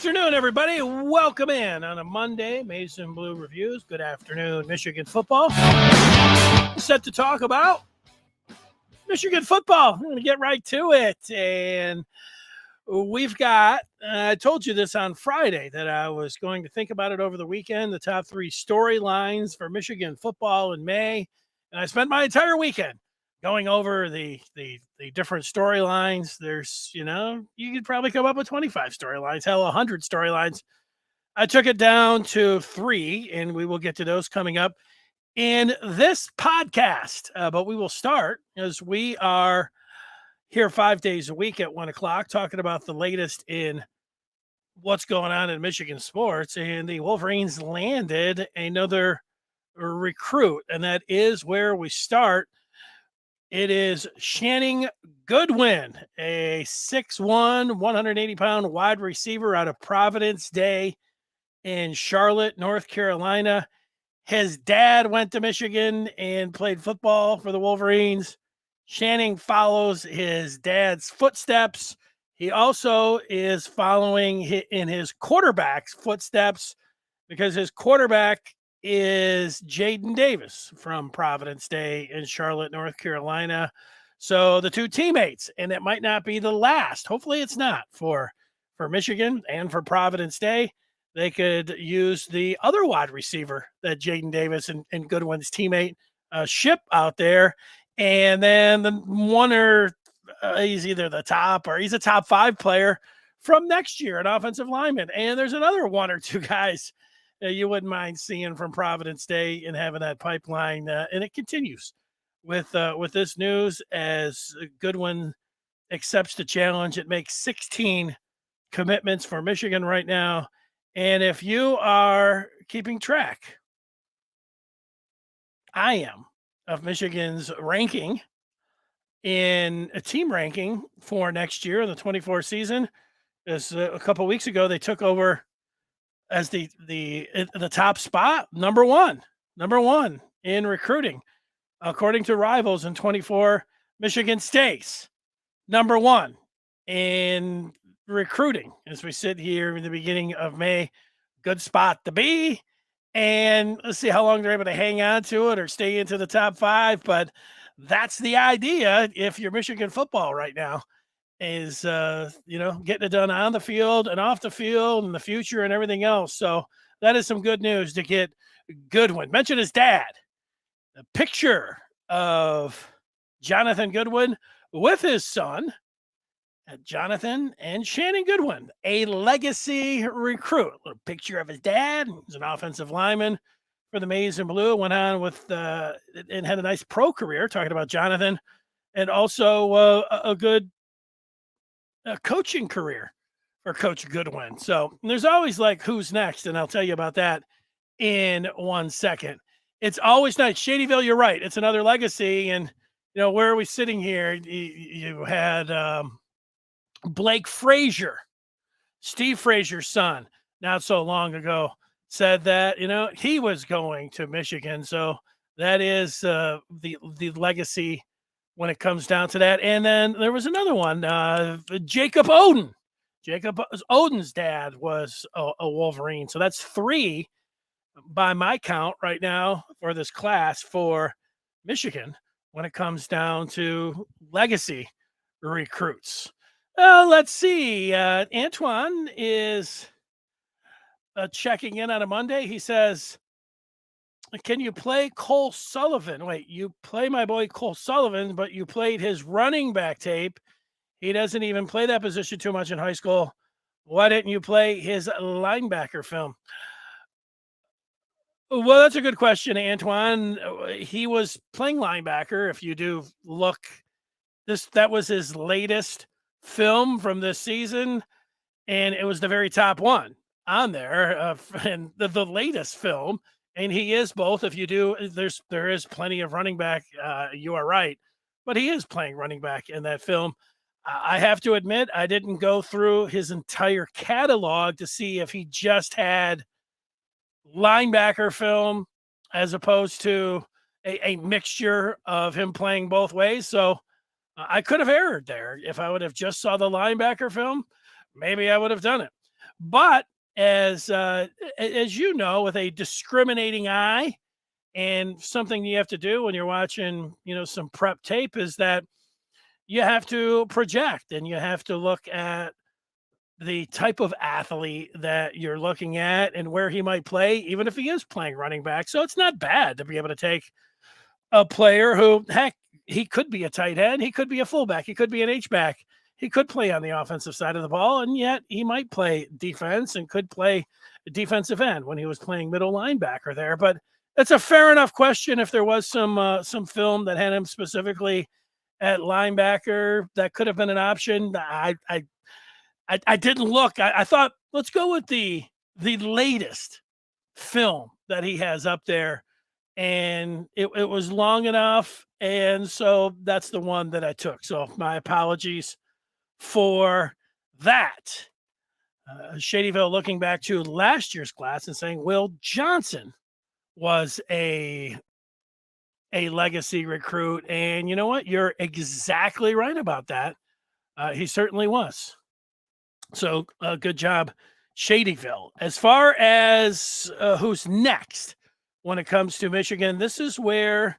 afternoon, everybody. Welcome in on a Monday, Mason Blue Reviews. Good afternoon, Michigan football. Set to talk about Michigan football. I'm going to get right to it. And we've got, I told you this on Friday, that I was going to think about it over the weekend, the top three storylines for Michigan football in May. And I spent my entire weekend going over the different storylines. There's, you could probably come up with 25 storylines, hell, 100 storylines. I took it down to 3, and we will get to those coming up in this podcast. But we will start, as we are here 5 days a week at 1 o'clock, talking about the latest in what's going on in Michigan sports. And the Wolverines landed another recruit, and that is where we start. It is Channing Goodwin, a 6'1", 180-pound wide receiver out of Providence Day in Charlotte, North Carolina. His dad went to Michigan and played football for the Wolverines. Channing follows his dad's footsteps. He also is following in his quarterback's footsteps because his quarterback is Jaden Davis from Providence Day in Charlotte, North Carolina. So the two teammates, and it might not be the last. Hopefully it's not for Michigan and for Providence Day. They could use the other wide receiver that Jaden Davis and Goodwin's teammate ship out there. And then the one he's either the top or he's a top 5 player from next year, an offensive lineman. And there's another one or two guys you wouldn't mind seeing from Providence Day and having that pipeline. And it continues with this news as Goodwin accepts the challenge. It makes 16 commitments for Michigan right now. And if you are keeping track, I am, of Michigan's ranking in a team ranking for next year in the 24 season. As a couple weeks ago, they took over as the top spot, number one in recruiting. According to Rivals in 24, Michigan stays number 1 in recruiting as we sit here in the beginning of May. Good spot to be. And let's see how long they're able to hang on to it or stay into the top 5. But that's the idea if you're Michigan football right now, is getting it done on the field and off the field and the future and everything else. So that is some good news to get Goodwin. Mention his dad. A picture of Jonathan Goodwin with his son, Jonathan and Channing Goodwin, a legacy recruit. A little picture of his dad. He's an offensive lineman for the Maize and Blue. Went on with and had a nice pro career, talking about Jonathan, and also a good coaching career for Coach Goodwin. So there's always like who's next, and I'll tell you about that in 1 second. It's always nice. Shadyville, you're right. It's another legacy. And, where are we sitting here? You had Blake Frazier, Steve Frazier's son, not so long ago, said that, he was going to Michigan. So that is the legacy when it comes down to that. And then there was another one, Jacob Oden. Jacob Oden's dad was a Wolverine. So that's 3 by my count right now for this class for Michigan when it comes down to legacy recruits. Well, let's see. Antoine is checking in on a Monday. He says, can you play Cole Sullivan? Wait, you play my boy Cole Sullivan, but you played his running back tape. He doesn't even play that position too much in high school. Why didn't you play his linebacker film? Well, that's a good question, Antoine. He was playing linebacker. If you do look, that was his latest film from this season, and it was the very top one on there, and the latest film. And he is both. If you do, there is plenty of running back. You are right, but he is playing running back in that film. I have to admit, I didn't go through his entire catalog to see if he just had linebacker film as opposed to a mixture of him playing both ways. So I could have erred there. If I would have just saw the linebacker film, maybe I would have done it. But as you know, with a discriminating eye, and something you have to do when you're watching, some prep tape is that you have to project and you have to look at the type of athlete that you're looking at and where he might play, even if he is playing running back. So it's not bad to be able to take a player who, heck, he could be a tight end, he could be a fullback, he could be an H back, he could play on the offensive side of the ball, and yet he might play defense and could play defensive end when he was playing middle linebacker there. But it's a fair enough question. If there was some film that had him specifically at linebacker, that could have been an option. I didn't look. I thought let's go with the latest film that he has up there, and it was long enough, and so that's the one that I took. So my apologies for that. Shadyville looking back to last year's class and saying Will Johnson was a legacy recruit, and you know what? You're exactly right about that. He certainly was. So good job, Shadyville. As far as who's next when it comes to Michigan, this is where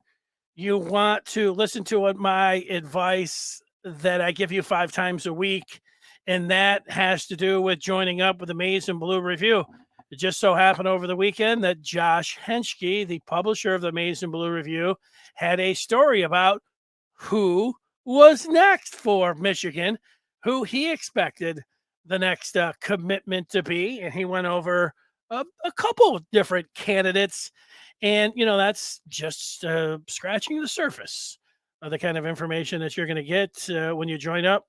you want to listen to what my advice that I give you 5 times a week, and that has to do with joining up with the Maize and Blue Review. It just so happened over the weekend that Josh Henschke, the publisher of the Maize and Blue Review, had a story about who was next for Michigan, who he expected the next commitment to be, and he went over a couple of different candidates, and that's just scratching the surface of the kind of information that you're going to get when you join up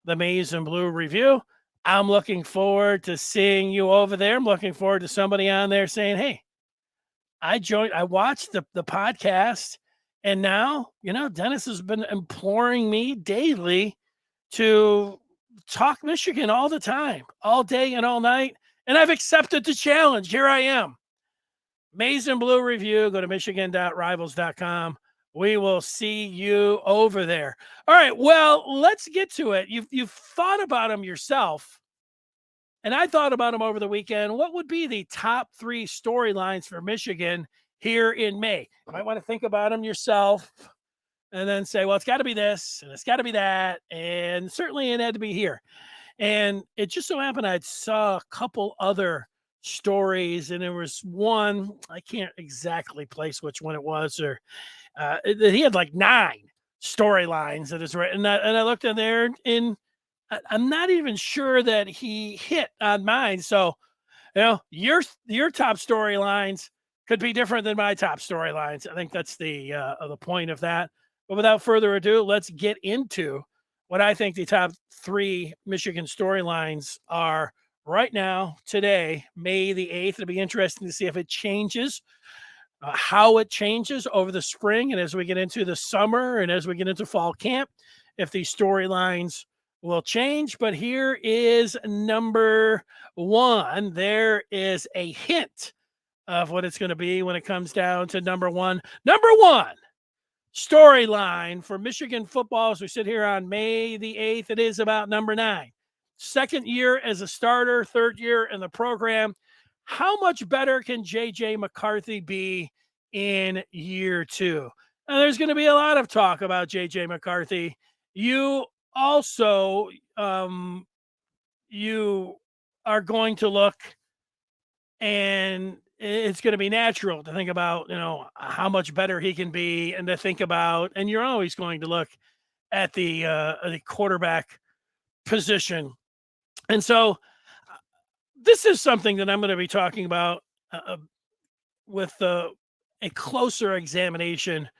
the Maize and Blue Review. I'm looking forward to seeing you over there. I'm looking forward to somebody on there saying, "Hey, I watched the podcast, and now Dennis has been imploring me daily to talk Michigan all the time, all day and all night, and I've accepted the challenge. Here I am." Maize and Blue Review. Go to michigan.rivals.com. We will see you over there. All right. Well, let's get to it. You've thought about them yourself, and I thought about them over the weekend. What would be the top 3 storylines for Michigan here in May? You might want to think about them yourself and then say, well, it's got to be this and it's got to be that. And certainly it had to be here. And it just so happened I saw a couple other stories, and there was one, I can't exactly place which one it was, or he had like 9 storylines that is written. And I looked in there, and I'm not even sure that he hit on mine. So, your top storylines could be different than my top storylines. I think that's the point of that. But without further ado, let's get into what I think the top 3 Michigan storylines are right now, today, May the 8th. It'll be interesting to see if it changes, how it changes over the spring, and as we get into the summer and as we get into fall camp, if these storylines will change. But here is number 1. There is a hint of what it's going to be when it comes down to number 1. Number 1 storyline for Michigan football as we sit here on May the 8th. It is about number 9. Second year as a starter, third year in the program. How much better can J.J. McCarthy be in year 2? Now, there's going to be a lot of talk about J.J. McCarthy. You also, you are going to look, and it's going to be natural to think about, how much better he can be, and to think about, and you're always going to look at the quarterback position. And so this is something that I'm going to be talking about with a closer examination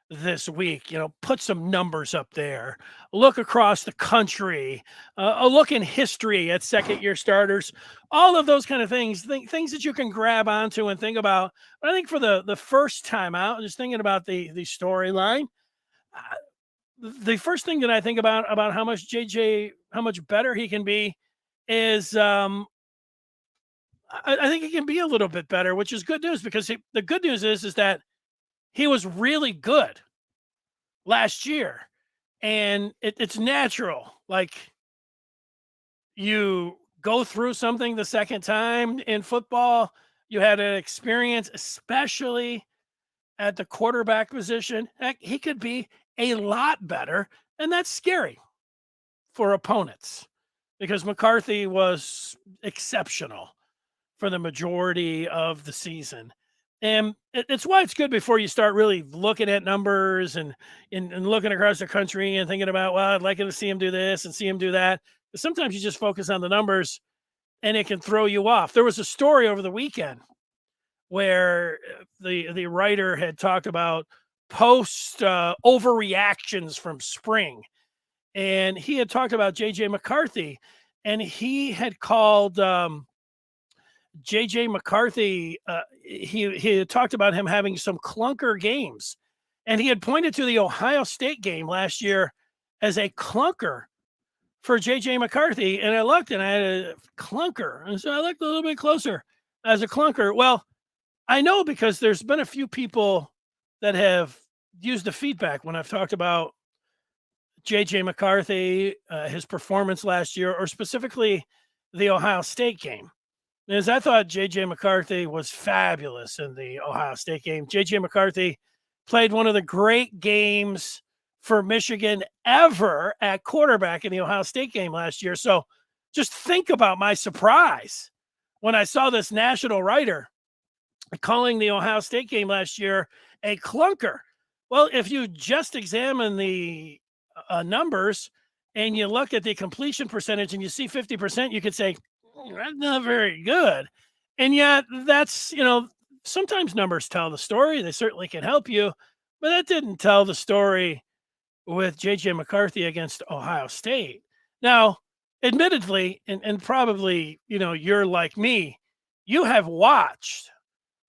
this week. Put some numbers up there, look across the country, a look in history at second-year starters, all of those kind of things, things that you can grab onto and think about. But I think for the first time out, just thinking about the storyline, the first thing that I think about how much how much better he can be is I think he can be a little bit better, which is good news, because the good news is that he was really good last year, and it's natural. Like, you go through something the second time in football. You had an experience, especially at the quarterback position. Heck, he could be a lot better, and that's scary for opponents because McCarthy was exceptional for the majority of the season. And it's why it's good before you start really looking at numbers and looking across the country and thinking about, well, I'd like to see him do this and see him do that. But sometimes you just focus on the numbers and it can throw you off. There was a story over the weekend where the writer had talked about post overreactions from spring, and he had talked about JJ McCarthy, and he had called JJ McCarthy. He had talked about him having some clunker games, and he had pointed to the Ohio State game last year as a clunker for JJ McCarthy. And I looked and I had a clunker. And so I looked a little bit closer as a clunker. Well, I know because there's been a few people that have used the feedback when I've talked about JJ McCarthy, his performance last year, or specifically the Ohio State game. As I thought JJ McCarthy was fabulous in the Ohio State game. JJ McCarthy played one of the great games for Michigan ever at quarterback in the Ohio State game last year. So just think about my surprise when I saw this national writer calling the Ohio State game last year a clunker. Well, if you just examine the numbers and you look at the completion percentage and you see 50%, you could say, that's not very good. And yet, that's, sometimes numbers tell the story. They certainly can help you, but that didn't tell the story with JJ McCarthy against Ohio State. Now, admittedly, and probably, you're like me, you have watched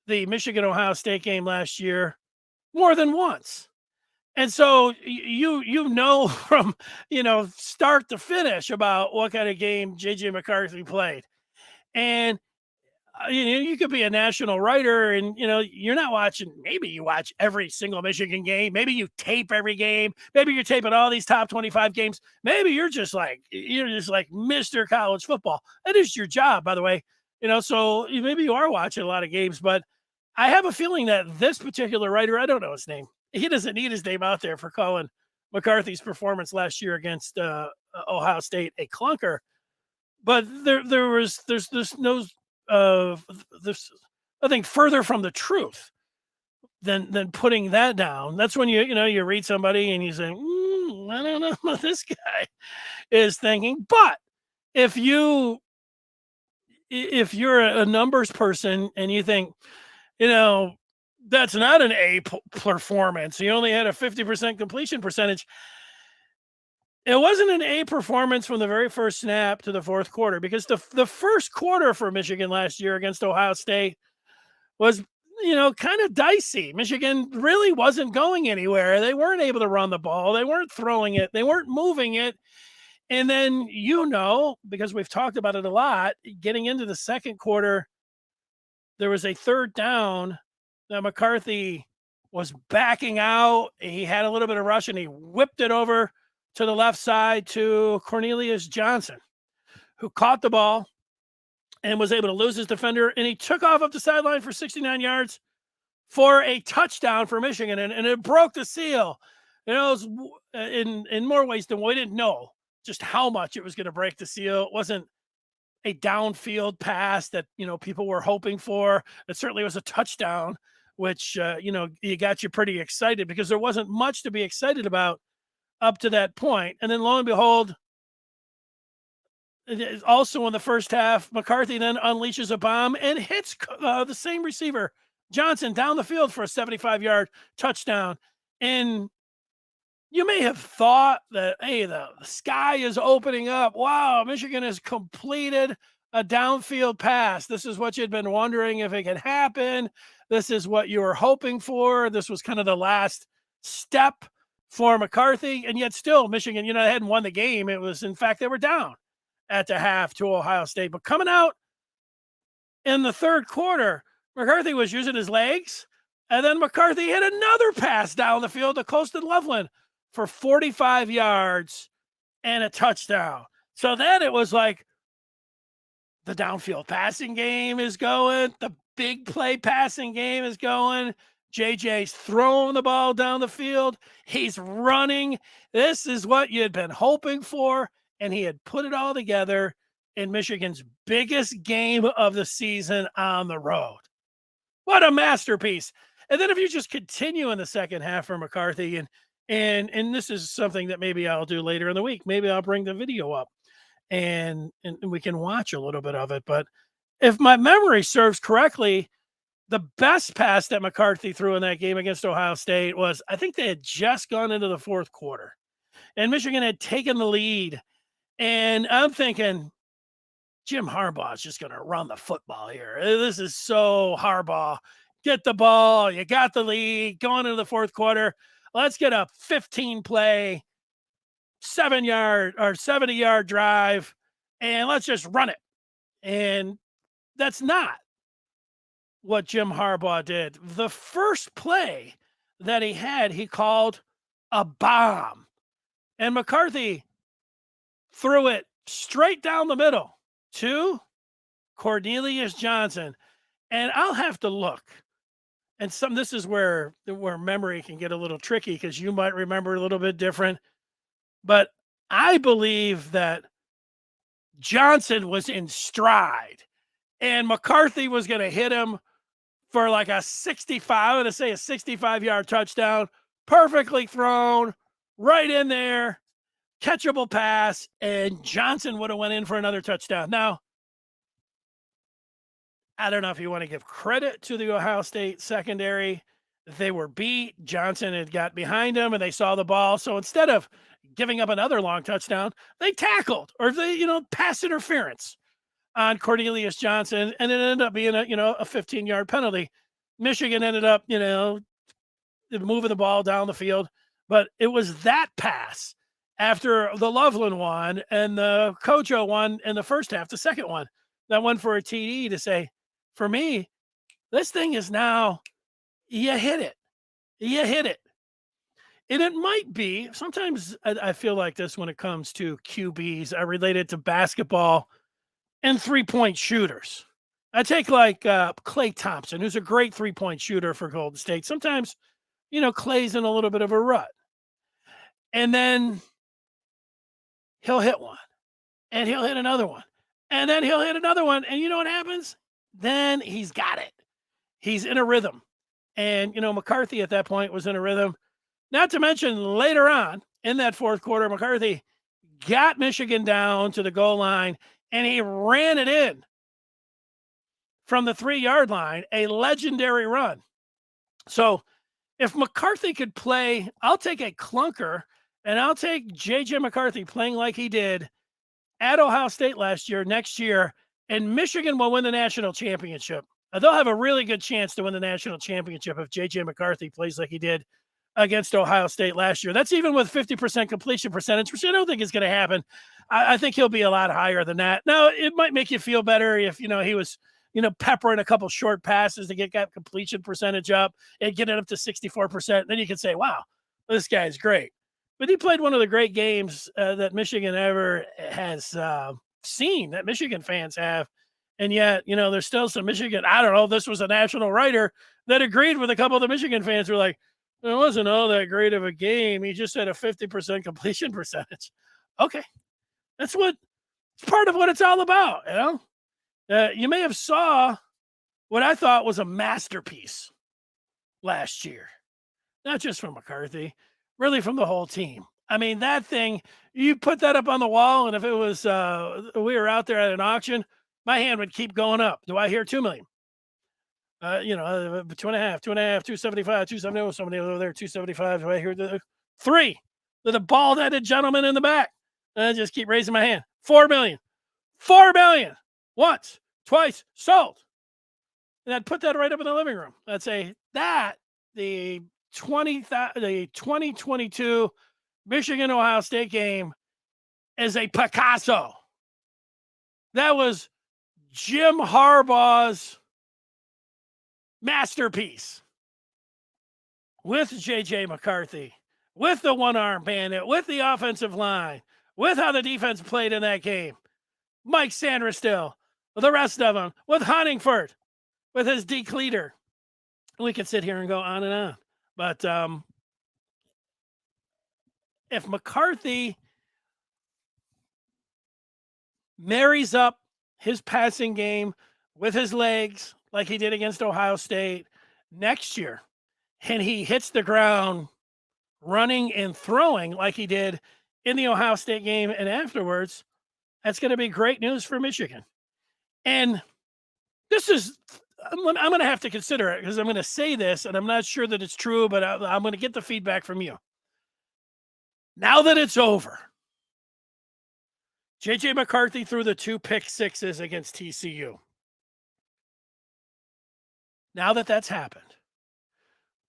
the Michigan Ohio State game last year more than once. And so you know from start to finish about what kind of game JJ McCarthy played. And you could be a national writer and you're not watching, maybe you watch every single Michigan game, maybe you tape every game, maybe you're taping all these top 25 games, maybe you're just like Mr. College Football. That is your job, by the way. So maybe you are watching a lot of games, but I have a feeling that this particular writer, I don't know his name, he doesn't need his name out there for calling McCarthy's performance last year against Ohio State a clunker. But there's no this I think further from the truth than putting that down. That's when you read somebody and you say, I don't know what this guy is thinking. But if you're a numbers person and you think, that's not an A performance. He only had a 50% completion percentage. It wasn't an A performance from the very first snap to the fourth quarter because the first quarter for Michigan last year against Ohio State was, kind of dicey. Michigan really wasn't going anywhere. They weren't able to run the ball. They weren't throwing it. They weren't moving it. And then, because we've talked about it a lot, getting into the second quarter, there was a third down that McCarthy was backing out. He had a little bit of rush and he whipped it over to the left side to Cornelius Johnson, who caught the ball and was able to lose his defender. And he took off up the sideline for 69 yards for a touchdown for Michigan. And it broke the seal. It was in more ways than we didn't know just how much it was going to break the seal. It wasn't a downfield pass that, people were hoping for. It certainly was a touchdown, which, you got you pretty excited because there wasn't much to be excited about up to that point. And then lo and behold, also in the first half, McCarthy then unleashes a bomb and hits the same receiver, Johnson, down the field for a 75-yard touchdown. And you may have thought that, hey, the sky is opening up. Wow, Michigan has completed a downfield pass. This is what you'd been wondering if it could happen. This is what you were hoping for. This was kind of the last step for McCarthy. And yet still Michigan, they hadn't won the game. It was, in fact, they were down at the half to Ohio State. But coming out in the third quarter, McCarthy was using his legs. And then McCarthy hit another pass down the field to Colston Loveland for 45 yards and a touchdown. So then it was like, The downfield passing game is going. The big play passing game is going. JJ's throwing the ball down the field. He's running. This is what you had been hoping for. And he had put it all together in Michigan's biggest game of the season on the road. What a masterpiece. And then if you just continue in the second half for McCarthy, and this is something that maybe I'll do later in the week. Maybe I'll bring the video up and we can watch a little bit of it. But if my memory serves correctly, the best pass that McCarthy threw in that game against Ohio State was, I think they had just gone into the fourth quarter and Michigan had taken the lead. And I'm thinking, Jim Harbaugh is just going to run the football here. This is so Harbaugh. Get the ball. You got the lead going into the fourth quarter. Let's get a 15 play, 70-yard drive, and let's just run it. And that's not what Jim Harbaugh did. The first play that he had, he called a bomb. And McCarthy threw it straight down the middle to Cornelius Johnson. And I'll have to look. And this is where memory can get a little tricky because you might remember a little bit different. But I believe that Johnson was in stride and McCarthy was going to hit him for like a 65-yard touchdown, perfectly thrown, right in there, catchable pass, and Johnson would have went in for another touchdown. Now, I don't know if you want to give credit to the Ohio State secondary. They were beat. Johnson had got behind them and they saw the ball. So instead of giving up another long touchdown, they tackled or they, pass interference on Cornelius Johnson. And it ended up being a 15-yard penalty. Michigan ended up, moving the ball down the field. But it was that pass after the Loveland one and the Kojo one in the first half, the second one, that one for a TD to say, for me, this thing is now, you hit it. And it might be, sometimes I feel like this when it comes to QBs. I relate it to basketball and three-point shooters. I take like Klay Thompson, who's a great three-point shooter for Golden State. Sometimes, Klay's in a little bit of a rut. And then he'll hit one. And he'll hit another one. And then he'll hit another one. And you know what happens? Then he's got it. He's in a rhythm. And, McCarthy at that point was in a rhythm. Not to mention later on in that fourth quarter, McCarthy got Michigan down to the goal line and he ran it in from the 3-yard line, a legendary run. So if McCarthy could play, I'll take a clunker and I'll take J.J. McCarthy playing like he did at Ohio State last year, next year, and Michigan will win the national championship. They'll have a really good chance to win the national championship if J.J. McCarthy plays like he did against Ohio State last year. That's even with 50% completion percentage, which I don't think is going to happen. I think he'll be a lot higher than that. Now, it might make you feel better if, he was, peppering a couple short passes to get that completion percentage up and get it up to 64%. Then you can say, wow, this guy's great. But he played one of the great games that Michigan ever has seen, that Michigan fans have. And yet, there's still some Michigan. I don't know. This was a national writer that agreed with a couple of the Michigan fans who were like, it wasn't all that great of a game. He just had a 50% completion percentage. Okay. It's part of what it's all about. You may have saw what I thought was a masterpiece last year, not just from McCarthy, really from the whole team. I mean, that thing, you put that up on the wall, and if it was, we were out there at an auction, my hand would keep going up. Do I hear $2 million? 2.5, 275, 270. Somebody over there, 275. Do I hear the 3? The bald-headed gentleman in the back. I just keep raising my hand. 4 million. 4 million. Once, twice, sold. And I'd put that right up in the living room. I'd say that the 2022 Michigan Ohio State game is a Picasso. That was Jim Harbaugh's masterpiece with J.J. McCarthy, with the one-arm bandit, with the offensive line, with how the defense played in that game. Mike Sandersdale, the rest of them, with Honingford, with his decleater. We could sit here and go on and on. But if McCarthy marries up his passing game with his legs like he did against Ohio State next year, and he hits the ground running and throwing like he did in the Ohio State game and afterwards, that's going to be great news for Michigan. And this is, I'm going to have to consider it because I'm going to say this and I'm not sure that it's true, but I'm going to get the feedback from you. Now that it's over, JJ McCarthy threw the 2 pick sixes against TCU. Now that that's happened,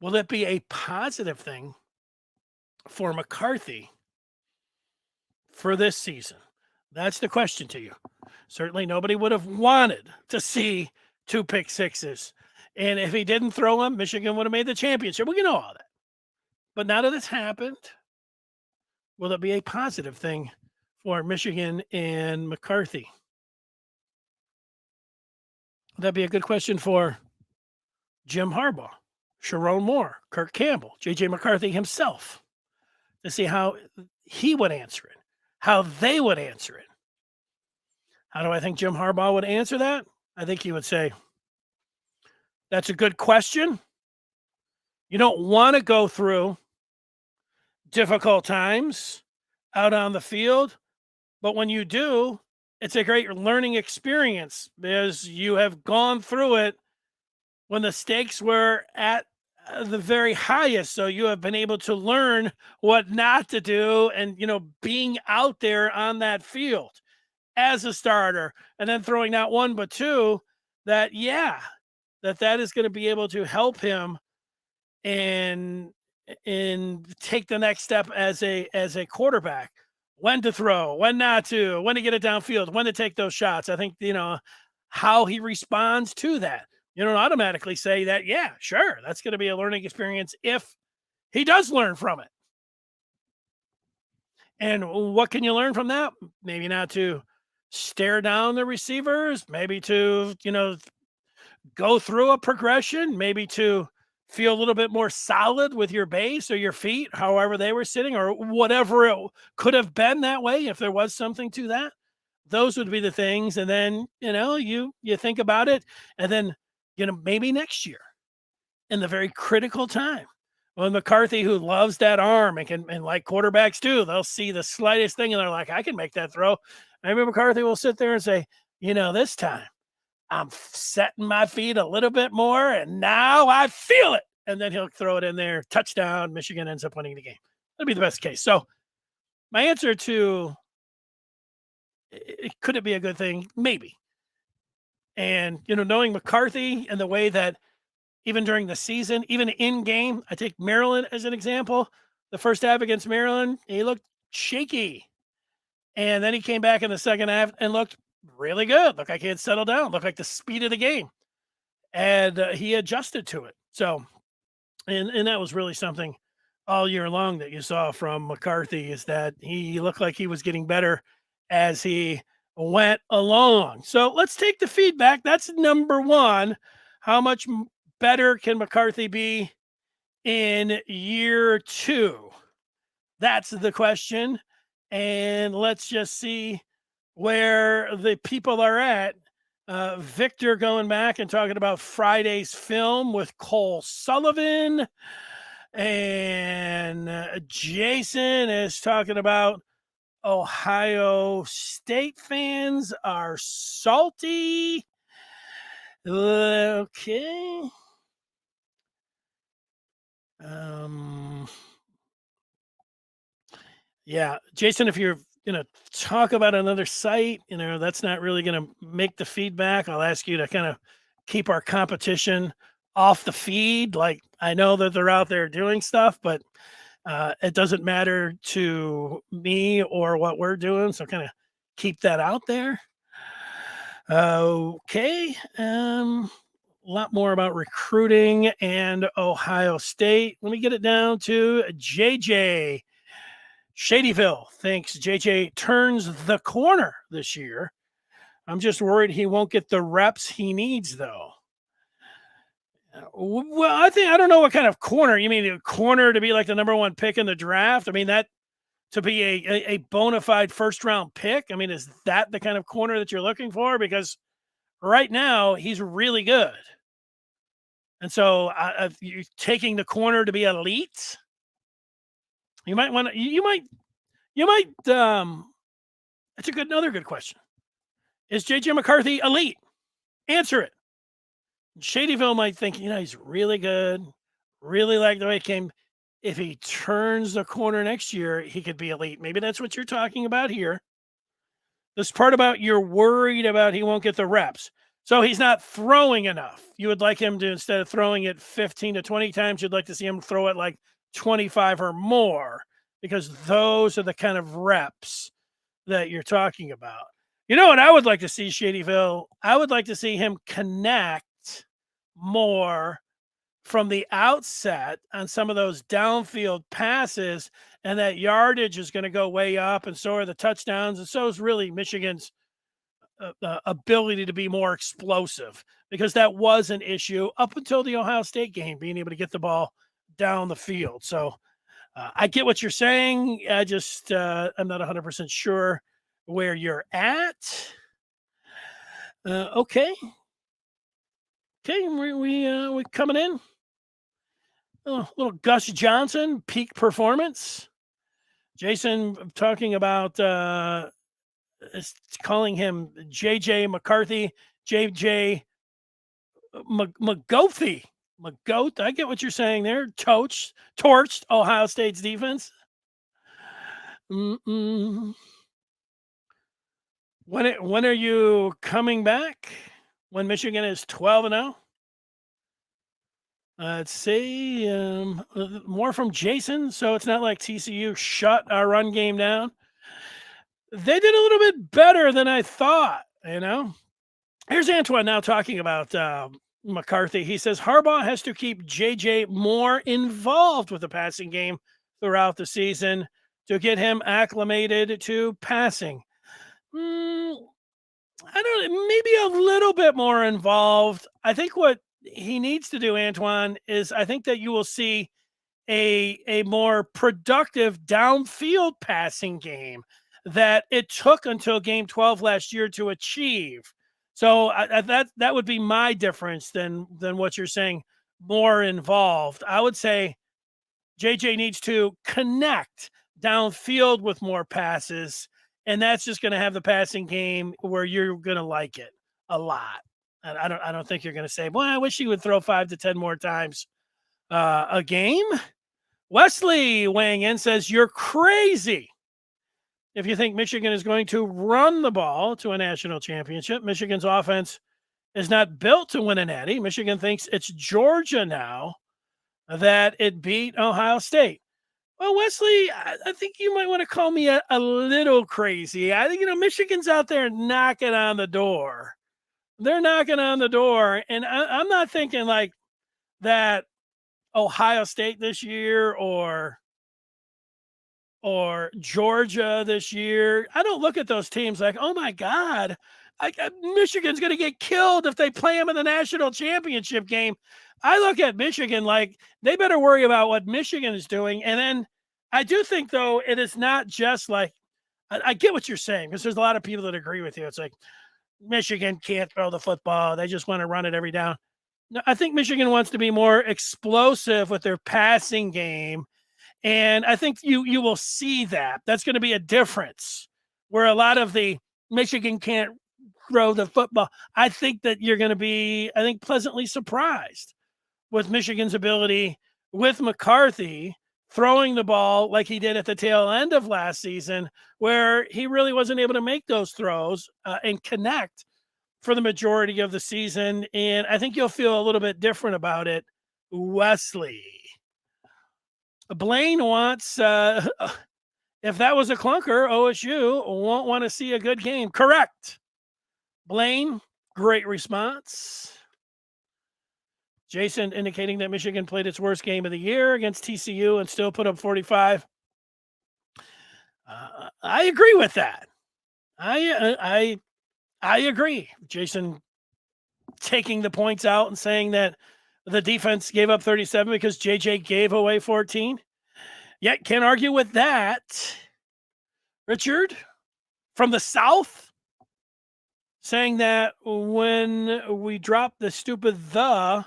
will it be a positive thing for McCarthy for this season? That's the question to you. Certainly nobody would have wanted to see 2 pick sixes. And if he didn't throw them, Michigan would have made the championship. We can know all that. But now that it's happened, will it be a positive thing for Michigan and McCarthy? That'd be a good question for Jim Harbaugh, Sharon Moore, Kirk Campbell, JJ McCarthy himself, to see how he would answer it, how they would answer it. How do I think Jim Harbaugh would answer that? I think he would say, that's a good question. You don't want to go through difficult times out on the field, but when you do, it's a great learning experience because you have gone through it when the stakes were at the very highest. So you have been able to learn what not to do and, being out there on that field as a starter and then throwing not one, but two, that is going to be able to help him and take the next step as a quarterback, when to throw, when not to, when to get it downfield, when to take those shots. I think, how he responds to that. You don't automatically say that, yeah, sure, that's going to be a learning experience if he does learn from it. And what can you learn from that? Maybe not to stare down the receivers, maybe to, go through a progression, maybe to feel a little bit more solid with your base or your feet, however they were sitting, or whatever it could have been that way, if there was something to that. Those would be the things. And then, you think about it, and then, maybe next year in the very critical time when McCarthy, who loves that arm and like quarterbacks do, they'll see the slightest thing and they're like, I can make that throw. Maybe McCarthy will sit there and say, this time I'm setting my feet a little bit more and now I feel it. And then he'll throw it in there. Touchdown. Michigan ends up winning the game. That'd be the best case. So my answer to could it be a good thing? Maybe. And, knowing McCarthy and the way that even during the season, even in game, I take Maryland as an example. The first half against Maryland, he looked shaky. And then he came back in the second half and looked really good. Looked like he had settled down. Looked like the speed of the game. And he adjusted to it. So, and that was really something all year long that you saw from McCarthy, is that he looked like he was getting better as he went along. So let's take the feedback. That's number one. How much better can McCarthy be in year 2? That's the question. And let's just see where the people are at. Victor going back and talking about Friday's film with Cole Sullivan. And Jason is talking about Ohio State fans are salty. Okay. Yeah, Jason, if you're going to talk about another site, that's not really going to make the feedback. I'll ask you to kind of keep our competition off the feed. Like, I know that they're out there doing stuff, but it doesn't matter to me or what we're doing. So kind of keep that out there. Okay. A lot more about recruiting and Ohio State. Let me get it down to JJ. Shadyville thinks JJ turns the corner this year. I'm just worried he won't get the reps he needs, though. Well, I don't know what kind of corner. You mean a corner to be like the number one pick in the draft? I mean, that to be a bona fide first round pick. I mean, is that the kind of corner that you're looking for? Because right now he's really good. And so you taking the corner to be elite, you might want to, that's another good question. Is JJ McCarthy elite? Answer it. Shadyville might think, he's really good, really like the way he came. If he turns the corner next year, he could be elite. Maybe that's what you're talking about here. This part about you're worried about he won't get the reps. So he's not throwing enough. You would like him to, instead of throwing it 15 to 20 times, you'd like to see him throw it like 25 or more, because those are the kind of reps that you're talking about. You know what I would like to see, Shadyville? I would like to see him connect more from the outset on some of those downfield passes, and that yardage is going to go way up, and so are the touchdowns, and so is really Michigan's ability to be more explosive, because that was an issue up until the Ohio State game, being able to get the ball down the field. So I get what you're saying. I just I'm not 100% sure where you're at. Okay, we coming in. Oh, little Gus Johnson peak performance. Jason talking about calling him JJ McCarthy, JJ McGoathy. McGoat. I get what you're saying there. Torched Ohio State's defense. Mm-mm. When are you coming back? When Michigan is 12-0? Let's see. More from Jason. So it's not like TCU shut our run game down. They did a little bit better than I thought, Here's Antoine now talking about McCarthy. He says Harbaugh has to keep JJ more involved with the passing game throughout the season to get him acclimated to passing. I don't, maybe a little bit more involved. I think what he needs to do, Antoine, is I think that you will see a more productive downfield passing game that it took until game 12 last year to achieve. So that would be my difference than what you're saying, more involved. I would say JJ needs to connect downfield with more passes, and that's just going to have the passing game where you're going to like it a lot. And I don't think you're going to say, "Boy, I wish he would throw 5 to 10 more times a game." Wesley weighing in says, "You're crazy if you think Michigan is going to run the ball to a national championship. Michigan's offense is not built to win a natty. Michigan thinks it's Georgia now that it beat Ohio State." Well, Wesley, I think you might want to call me a little crazy. I think, Michigan's out there knocking on the door. They're knocking on the door. And I'm not thinking like that Ohio State this year or Georgia this year. I don't look at those teams like, oh my God, Michigan's going to get killed if they play them in the national championship game. I look at Michigan like they better worry about what Michigan is doing. And then I do think, though, it is not just like, I get what you're saying, because there's a lot of people that agree with you. It's like Michigan can't throw the football. They just want to run it every down. No, I think Michigan wants to be more explosive with their passing game. And I think you will see that. That's going to be a difference where a lot of the Michigan can't throw the football. I think that you're going to be, pleasantly surprised with Michigan's ability with McCarthy throwing the ball like he did at the tail end of last season, where he really wasn't able to make those throws and connect for the majority of the season. And I think you'll feel a little bit different about it, Wesley. Blaine wants, if that was a clunker, OSU won't want to see a good game. Correct. Blaine, great response. Jason indicating that Michigan played its worst game of the year against TCU and still put up 45. I agree with that. I I agree. Jason taking the points out and saying that the defense gave up 37 because JJ gave away 14. Yeah, can't argue with that. Richard from the South saying that when we dropped the stupid "the"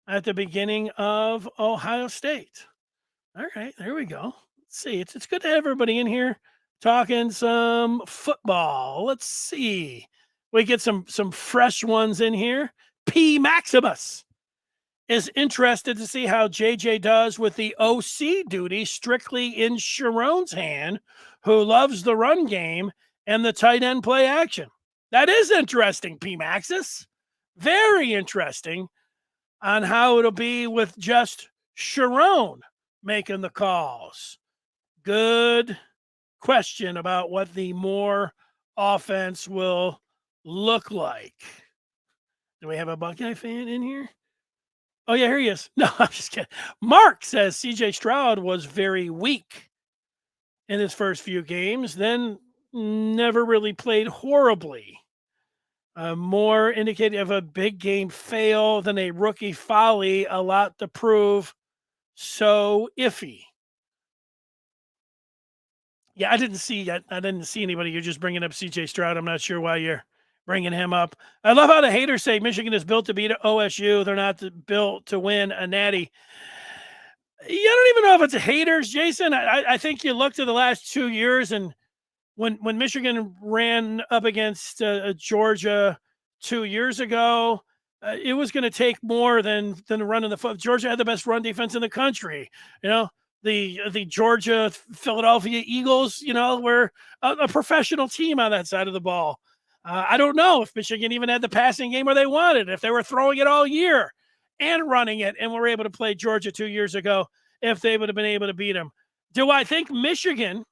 at the beginning of Ohio State. All right, there we go. Let's see. It's good to have everybody in here talking some football. Let's see. We get some fresh ones in here. P Maximus is interested to see how JJ does with the OC duty strictly in Sharon's hand, who loves the run game and the tight end play action. That is interesting, P Maxis. Very interesting on how it'll be with just Sharon making the calls. Good question about what the Moore offense will look like. Do we have a Buckeye fan in here? Oh, yeah, here he is. No, I'm just kidding. Mark says CJ Stroud was very weak in his first few games, then never really played horribly. More indicative of a big game fail than a rookie folly, a lot to prove. So iffy. Yeah, I didn't see anybody. You're just bringing up CJ Stroud. I'm not sure why you're bringing him up. I love how the haters say Michigan is built to beat OSU. They're not built to win a natty. You don't even know if it's haters, Jason. I think you look to the last 2 years, and when Michigan ran up against Georgia 2 years ago, it was going to take more than running the foot. Georgia had the best run defense in the country. You know, the Georgia Philadelphia Eagles, were a professional team on that side of the ball. I don't know if Michigan even had the passing game where they wanted, if they were throwing it all year and running it and were able to play Georgia 2 years ago, if they would have been able to beat them. Do I think Michigan,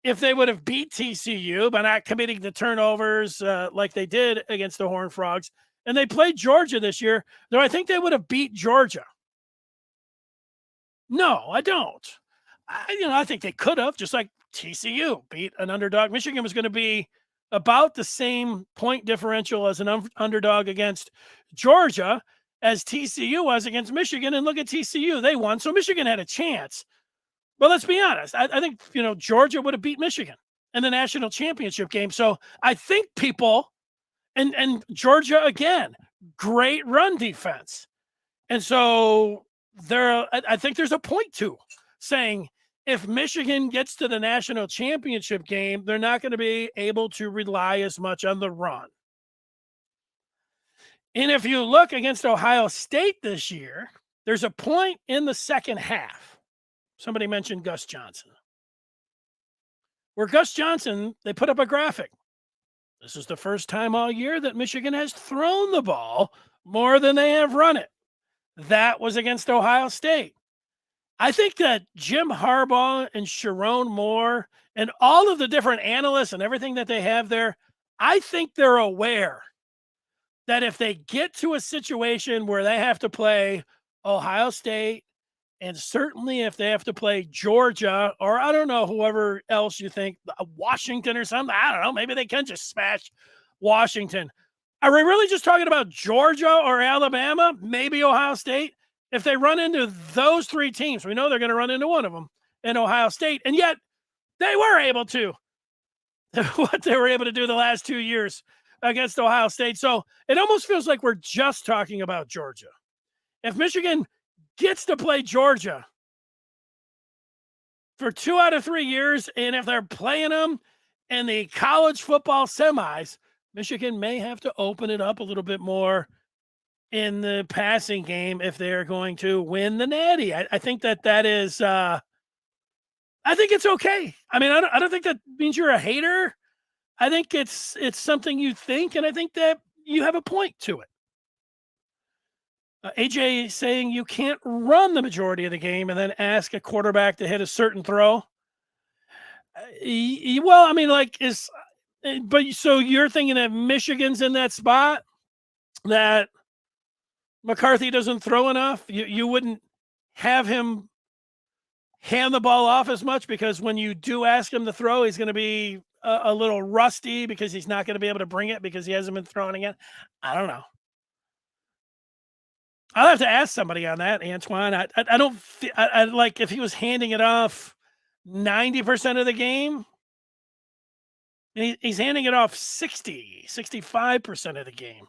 if they would have beat TCU by not committing the turnovers like they did against the Horned Frogs, and they played Georgia this year, do I think they would have beat Georgia? No, I don't. I think they could have, just like TCU beat an underdog. Michigan was going to be about the same point differential as an underdog against Georgia as TCU was against Michigan. And look at TCU. They won. So Michigan had a chance. But let's be honest. I think, Georgia would have beat Michigan in the national championship game. So I think people, and Georgia, again, great run defense. And so I think there's a point to saying if Michigan gets to the national championship game, they're not going to be able to rely as much on the run. And if you look against Ohio State this year, there's a point in the second half. Somebody mentioned Gus Johnson. Where Gus Johnson, they put up a graphic. This is the first time all year that Michigan has thrown the ball more than they have run it. That was against Ohio State. I think that Jim Harbaugh and Sharon Moore and all of the different analysts and everything that they have there, I think they're aware that if they get to a situation where they have to play Ohio State, and certainly if they have to play Georgia, or I don't know, whoever else you think, Washington or something, I don't know, maybe they can just smash Washington. Are we really just talking about Georgia or Alabama, maybe Ohio State? If they run into those three teams, we know they're going to run into one of them in Ohio State. And yet they were able to what they were able to do the last 2 years against Ohio State. So it almost feels like we're just talking about Georgia. If Michigan gets to play Georgia for 2 out of 3 years, and if they're playing them in the college football semis, Michigan may have to open it up a little bit more in the passing game if they're going to win the natty. I think that is I think it's okay. I mean, I don't think that means you're a hater. I think it's something you think, and I think that you have a point to it. AJ saying you can't run the majority of the game and then ask a quarterback to hit a certain throw. Well, I mean, but so you're thinking that Michigan's in that spot that McCarthy doesn't throw enough? You wouldn't have him hand the ball off as much because when you do ask him to throw, he's going to be a little rusty because he's not going to be able to bring it because he hasn't been throwing again? I don't know. I'll have to ask somebody on that, Antoine. I don't I like if he was handing it off 90% of the game, he's handing it off 65% of the game.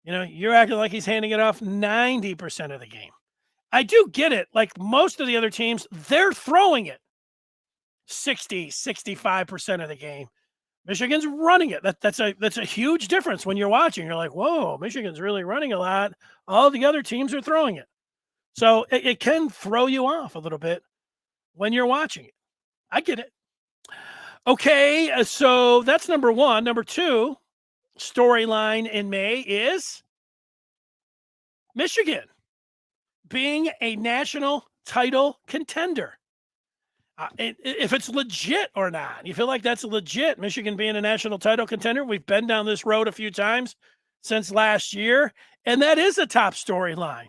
You're acting like he's handing it off 90% of the game. I do get it. Like most of the other teams, they're throwing it 65% of the game. Michigan's running it. That's a huge difference when you're watching. You're like, whoa, Michigan's really running a lot. All the other teams are throwing it. So it can throw you off a little bit when you're watching it. I get it. Okay, so that's number one. Number two storyline in May is Michigan being a national title contender. If it's legit or not, you feel like that's legit, Michigan being a national title contender? We've been down this road a few times since last year, and that is a top storyline.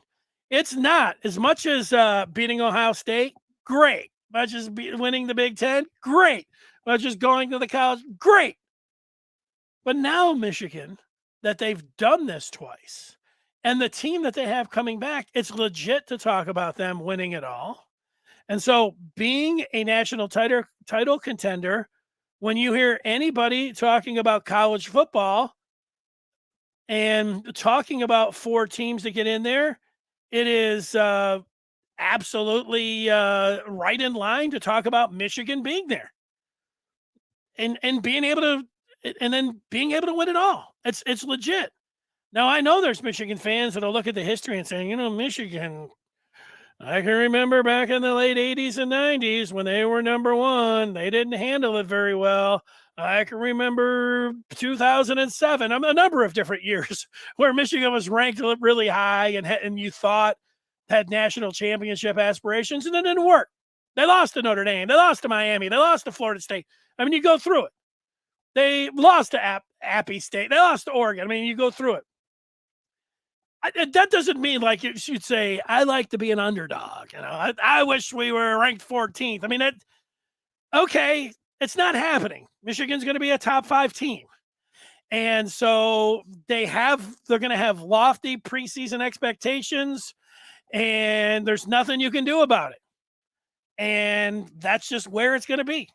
It's not as much as beating Ohio State, great. Much as winning the Big Ten, great. Much as going to the college, great. But now Michigan, that they've done this twice, and the team that they have coming back, it's legit to talk about them winning it all. And so being a national title contender, when you hear anybody talking about college football and talking about 4 teams to get in there, it is absolutely right in line to talk about Michigan being there and being able to, and then being able to win it all. It's legit. Now, I know there's Michigan fans that'll look at the history and say, Michigan, I can remember back in the late 80s and 90s when they were number one, they didn't handle it very well. I can remember 2007, a number of different years where Michigan was ranked really high and you thought had national championship aspirations, and it didn't work. They lost to Notre Dame. They lost to Miami. They lost to Florida State. I mean, you go through it. They lost to Appy State. They lost to Oregon. I mean, you go through it. That doesn't mean like you should say, I like to be an underdog. I wish we were ranked 14th. I mean, okay, it's not happening. Michigan's going to be a top 5 team. And so they're going to have lofty preseason expectations, and there's nothing you can do about it. And that's just where it's going to be.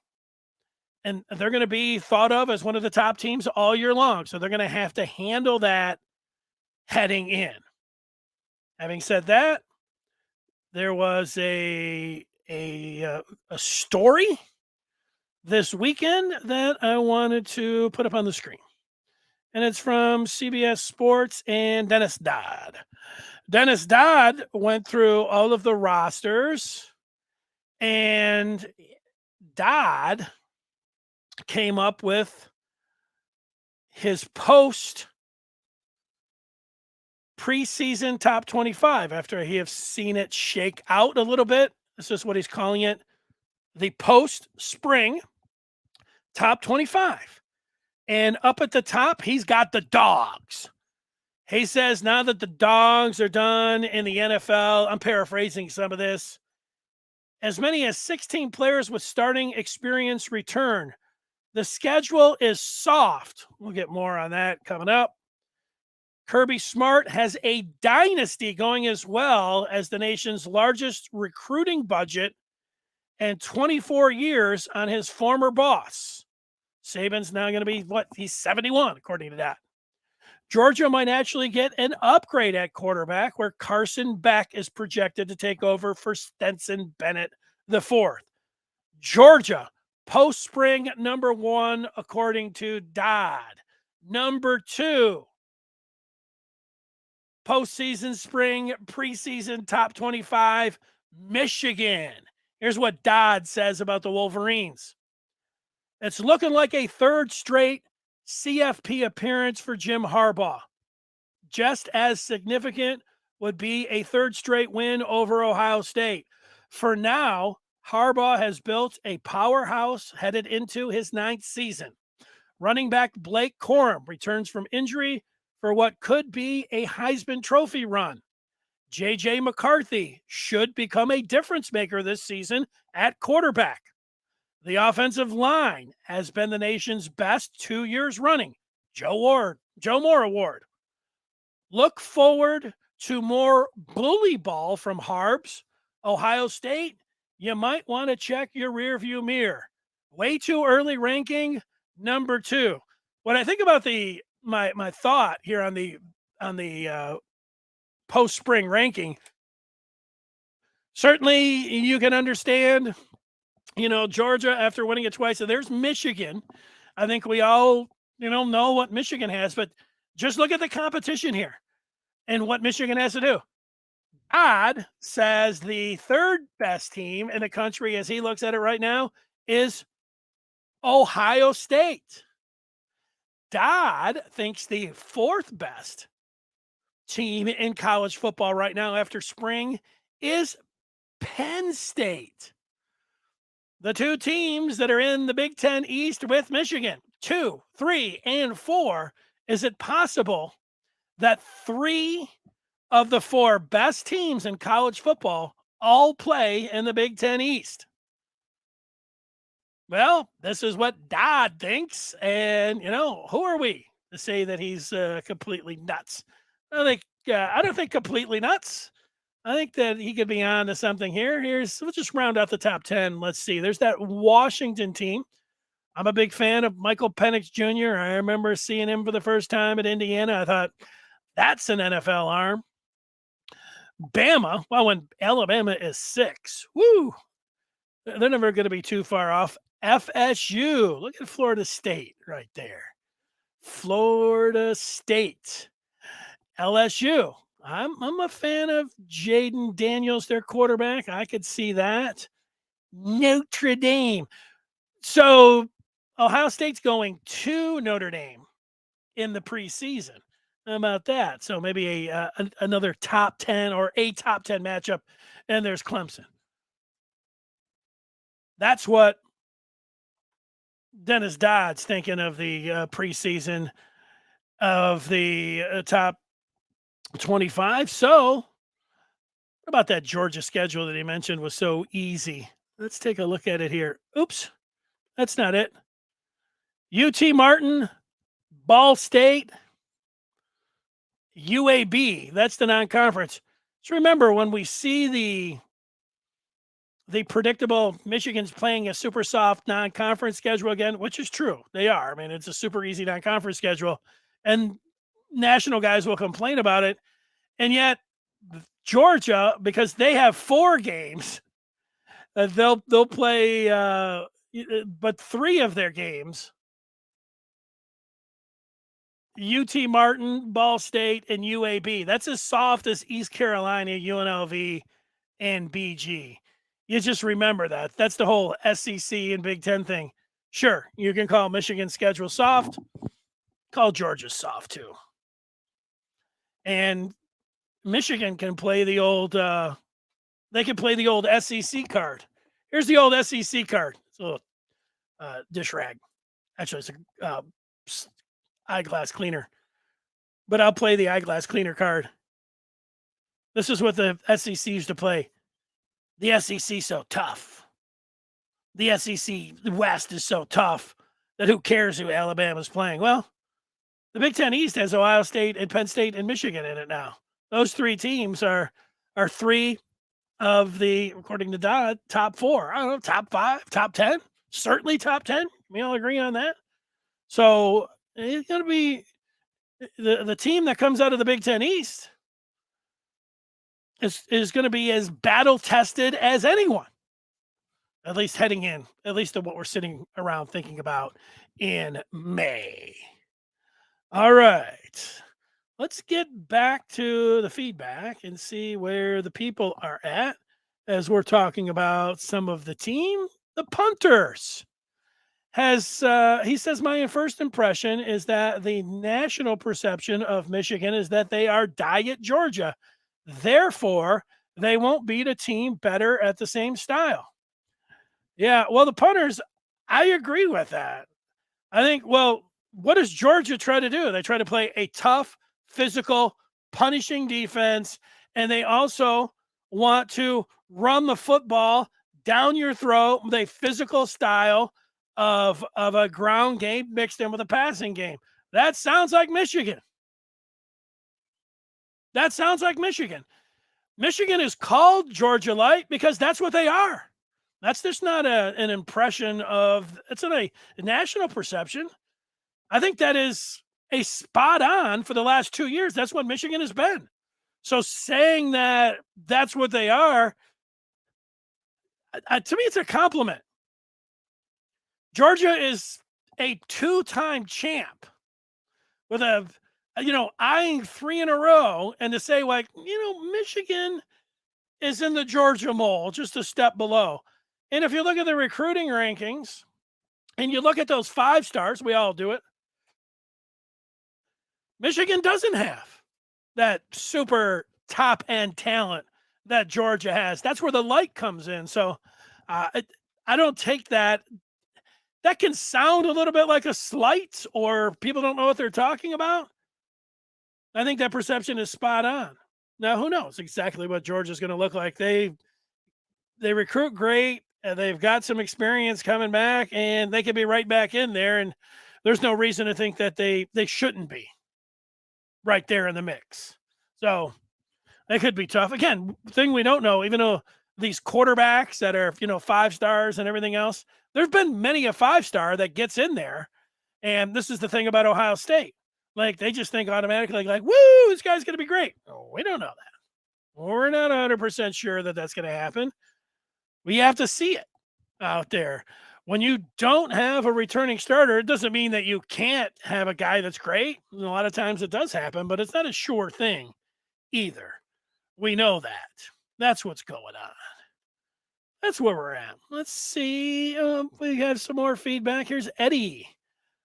And they're going to be thought of as one of the top teams all year long. So they're going to have to handle that heading in. Having said that, there was a story this weekend that I wanted to put up on the screen. And it's from CBS Sports and Dennis Dodd. Dennis Dodd went through all of the rosters, and Dodd came up with his post preseason top 25 after he have seen it shake out a little bit. This is what he's calling it, the post spring top 25. And up at the top, he's got the dogs. He says now that the dogs are done in the NFL, I'm paraphrasing some of this, as many as 16 players with starting experience return. The schedule is soft. We'll get more on that coming up. Kirby Smart has a dynasty going as well as the nation's largest recruiting budget and 24 years on his former boss. Saban's now going to be, he's 71, according to that. Georgia might actually get an upgrade at quarterback, where Carson Beck is projected to take over for Stetson Bennett IV. Georgia, post-spring number 1, according to Dodd. Number 2, postseason, spring, preseason, top 25, Michigan. Here's what Dodd says about the Wolverines. It's looking like a 3rd straight CFP appearance for Jim Harbaugh. Just as significant would be a 3rd straight win over Ohio State. For now, Harbaugh has built a powerhouse headed into his 9th season. Running back Blake Corum returns from injury for what could be a Heisman Trophy run. J.J. McCarthy should become a difference maker this season at quarterback. The offensive line has been the nation's best 2 years running. Joe Moore Award. Look forward to more bully ball from Harbs. Ohio State, you might want to check your rearview mirror. Way too early ranking, number 2. When I think about my thought here on the post spring ranking, certainly you can understand, Georgia after winning it twice. So there's Michigan. I think we all, know what Michigan has, but just look at the competition here and what Michigan has to do. Odd says the third best team in the country, as he looks at it right now, is Ohio State. Dodd thinks the fourth best team in college football right now after spring is Penn State. The two teams that are in the Big Ten East with Michigan, 2, 3, and 4. Is it possible that 3 of the 4 best teams in college football all play in the Big Ten East? Well, this is what Dodd thinks. And, who are we to say that he's completely nuts? I don't think completely nuts. I think that he could be on to something here. We'll just round out the top 10. Let's see. There's that Washington team. I'm a big fan of Michael Penix Jr. I remember seeing him for the first time at Indiana. I thought, that's an NFL arm. Bama, well, when Alabama is 6, woo, they're never going to be too far off. FSU, look at Florida State right there. Florida State. LSU, I'm a fan of Jaden Daniels, their quarterback. I could see that. Notre Dame. So Ohio State's going to Notre Dame in the preseason. How about that? So maybe another top 10 or a top 10 matchup, and there's Clemson. That's what Dennis Dodd's thinking of the preseason of the top 25. So, what about that Georgia schedule that he mentioned was so easy? Let's take a look at it here. Oops, that's not it. UT Martin, Ball State, UAB. That's the non-conference. So remember, when we see the predictable Michigan's playing a super soft non-conference schedule again, which is true. They are. I mean, it's a super easy non-conference schedule, and national guys will complain about it. And yet Georgia, because they have 4 games, they'll play, but 3 of their games, UT Martin, Ball State, and UAB. That's as soft as East Carolina, UNLV, and BG. You just remember that. That's the whole SEC and Big Ten thing. Sure, you can call Michigan's schedule soft. Call Georgia's soft too. And Michigan can play the old SEC card. Here's the old SEC card. It's a little dish rag. Actually, it's a eyeglass cleaner. But I'll play the eyeglass cleaner card. This is what the SEC used to play. The SEC so tough. The SEC West is so tough that who cares who Alabama's playing? Well, the Big Ten East has Ohio State and Penn State and Michigan in it now. Those 3 teams are 3 of the, according to Dodd, top 4. I don't know, top 5, top 10, certainly top 10. We all agree on that. So it's going to be the team that comes out of the Big Ten East is going to be as battle tested as anyone, at least heading in, at least to what we're sitting around thinking about in May. All right. Let's get back to the feedback and see where the people are at as we're talking about some of the team. The punters he says, my first impression is that the national perception of Michigan is that they are Diet Georgia. Therefore, they won't beat a team better at the same style. Yeah, well, the punters, I agree with that. I think, well, what does Georgia try to do? They try to play a tough, physical, punishing defense, and they also want to run the football down your throat with a physical style of a ground game mixed in with a passing game. That sounds like Michigan. That sounds like Michigan. Michigan is called Georgia Light because that's what they are. That's just not an impression of it's not a national perception. I think that is a spot on for the last 2 years. That's what Michigan has been. So saying that that's what they are, to me, it's a compliment. Georgia is a two-time champ with eyeing three in a row, and to say like, Michigan is in the Georgia mold, just a step below. And if you look at the recruiting rankings and you look at those 5 stars, we all do it. Michigan doesn't have that super top end talent that Georgia has. That's where the light comes in. So I don't take that. That can sound a little bit like a slight or people don't know what they're talking about. I think that perception is spot on. Now, who knows exactly what Georgia's going to look like? They recruit great, and they've got some experience coming back, and they could be right back in there. And there's no reason to think that they shouldn't be right there in the mix. So they could be tough. Again, thing we don't know, even though these quarterbacks that are 5 stars and everything else, there's been many a 5-star that gets in there. And this is the thing about Ohio State. Like, they just think automatically, like, woo, this guy's going to be great. Oh, we don't know that. We're not 100% sure that that's going to happen. We have to see it out there. When you don't have a returning starter, it doesn't mean that you can't have a guy that's great. A lot of times it does happen, but it's not a sure thing either. We know that. That's what's going on. That's where we're at. Let's see. We have some more feedback. Here's Eddie.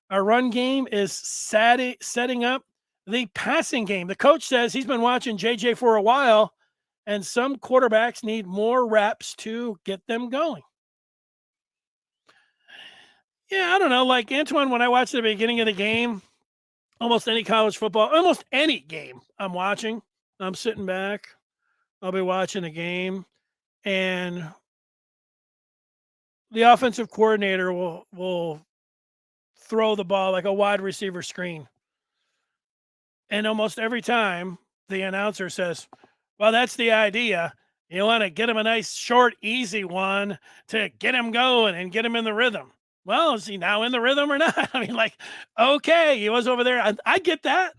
Our run game is setting up the passing game. The coach says he's been watching JJ for a while, and some quarterbacks need more reps to get them going. Yeah, I don't know. Like Antoine, when I watched the beginning of the game, almost any college football, almost any game I'm watching, I'm sitting back. I'll be watching a game, and the offensive coordinator will throw the ball like a wide receiver screen. And almost every time the announcer says, well, that's the idea. You want to get him a nice, short, easy one to get him going and get him in the rhythm. Well, is he now in the rhythm or not? I mean, like, okay, he was over there. I get that.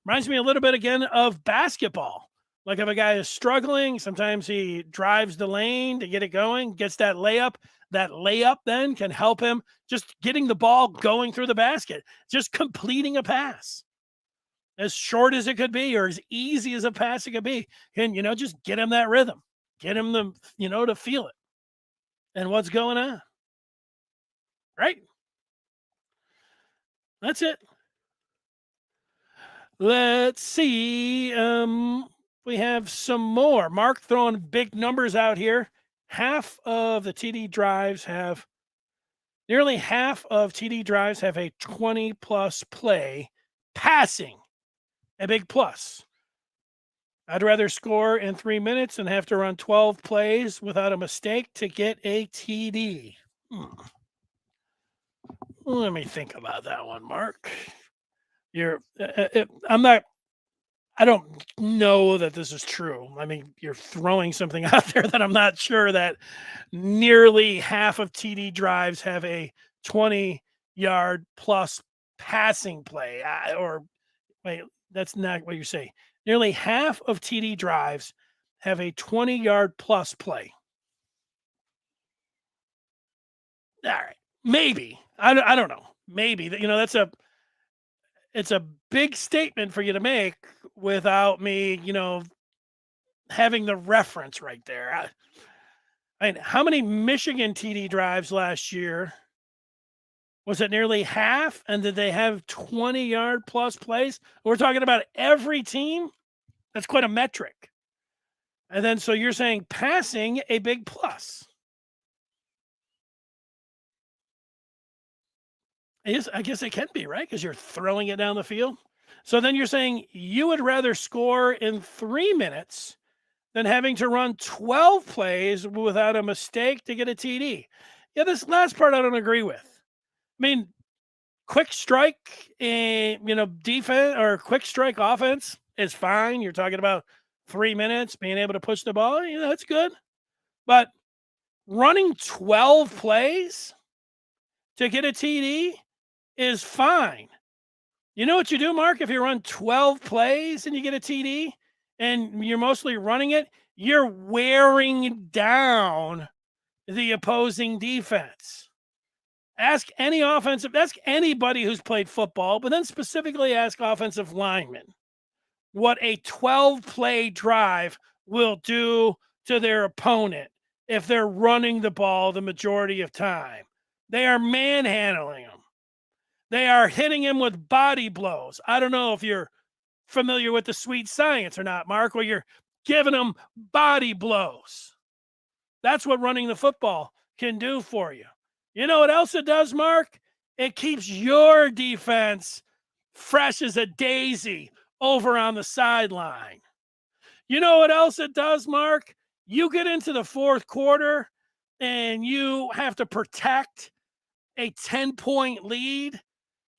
Reminds me a little bit again of basketball. Like if a guy is struggling, sometimes he drives the lane to get it going, gets that layup. That layup then can help him just getting the ball going through the basket, just completing a pass. As short as it could be or as easy as a pass it could be. And, just get him that rhythm. Get him to feel it. And what's going on. Right? That's it. Let's see. We have some more. Mark throwing big numbers out here. Nearly half of TD drives have a 20-plus play passing. A big plus. I'd rather score in 3 minutes and have to run 12 plays without a mistake to get a TD. Let me think about that one, Mark. I don't know that this is true. I mean, you're throwing something out there that I'm not sure that nearly half of TD drives have a 20-yard plus passing play. Wait, that's not what you say. Nearly half of TD drives have a 20-yard plus play. All right, maybe. I don't know. Maybe it's a big statement for you to make without me, having the reference right there. I mean, how many Michigan TD drives last year? Was it nearly half? And did they have 20-yard plus plays? We're talking about every team. That's quite a metric. And then, so you're saying passing a big plus. I guess it can be, right? Because you're throwing it down the field. So then you're saying you would rather score in 3 minutes than having to run 12 plays without a mistake to get a TD. Yeah, this last part I don't agree with. I mean, quick strike and defense or quick strike offense is fine. You're talking about 3 minutes being able to push the ball. That's good. But running 12 plays to get a TD is fine. You know what you do, Mark? If you run 12 plays and you get a TD and you're mostly running it, you're wearing down the opposing defense. Ask anybody who's played football, but then specifically ask offensive linemen what a 12-play drive will do to their opponent if they're running the ball the majority of time. They are manhandling them. They are hitting him with body blows. I don't know if you're familiar with the sweet science or not, Mark, where you're giving them body blows. That's what running the football can do for you. You know what else it does, Mark? It keeps your defense fresh as a daisy over on the sideline. You know what else it does, Mark? You get into the fourth quarter and you have to protect a 10-point lead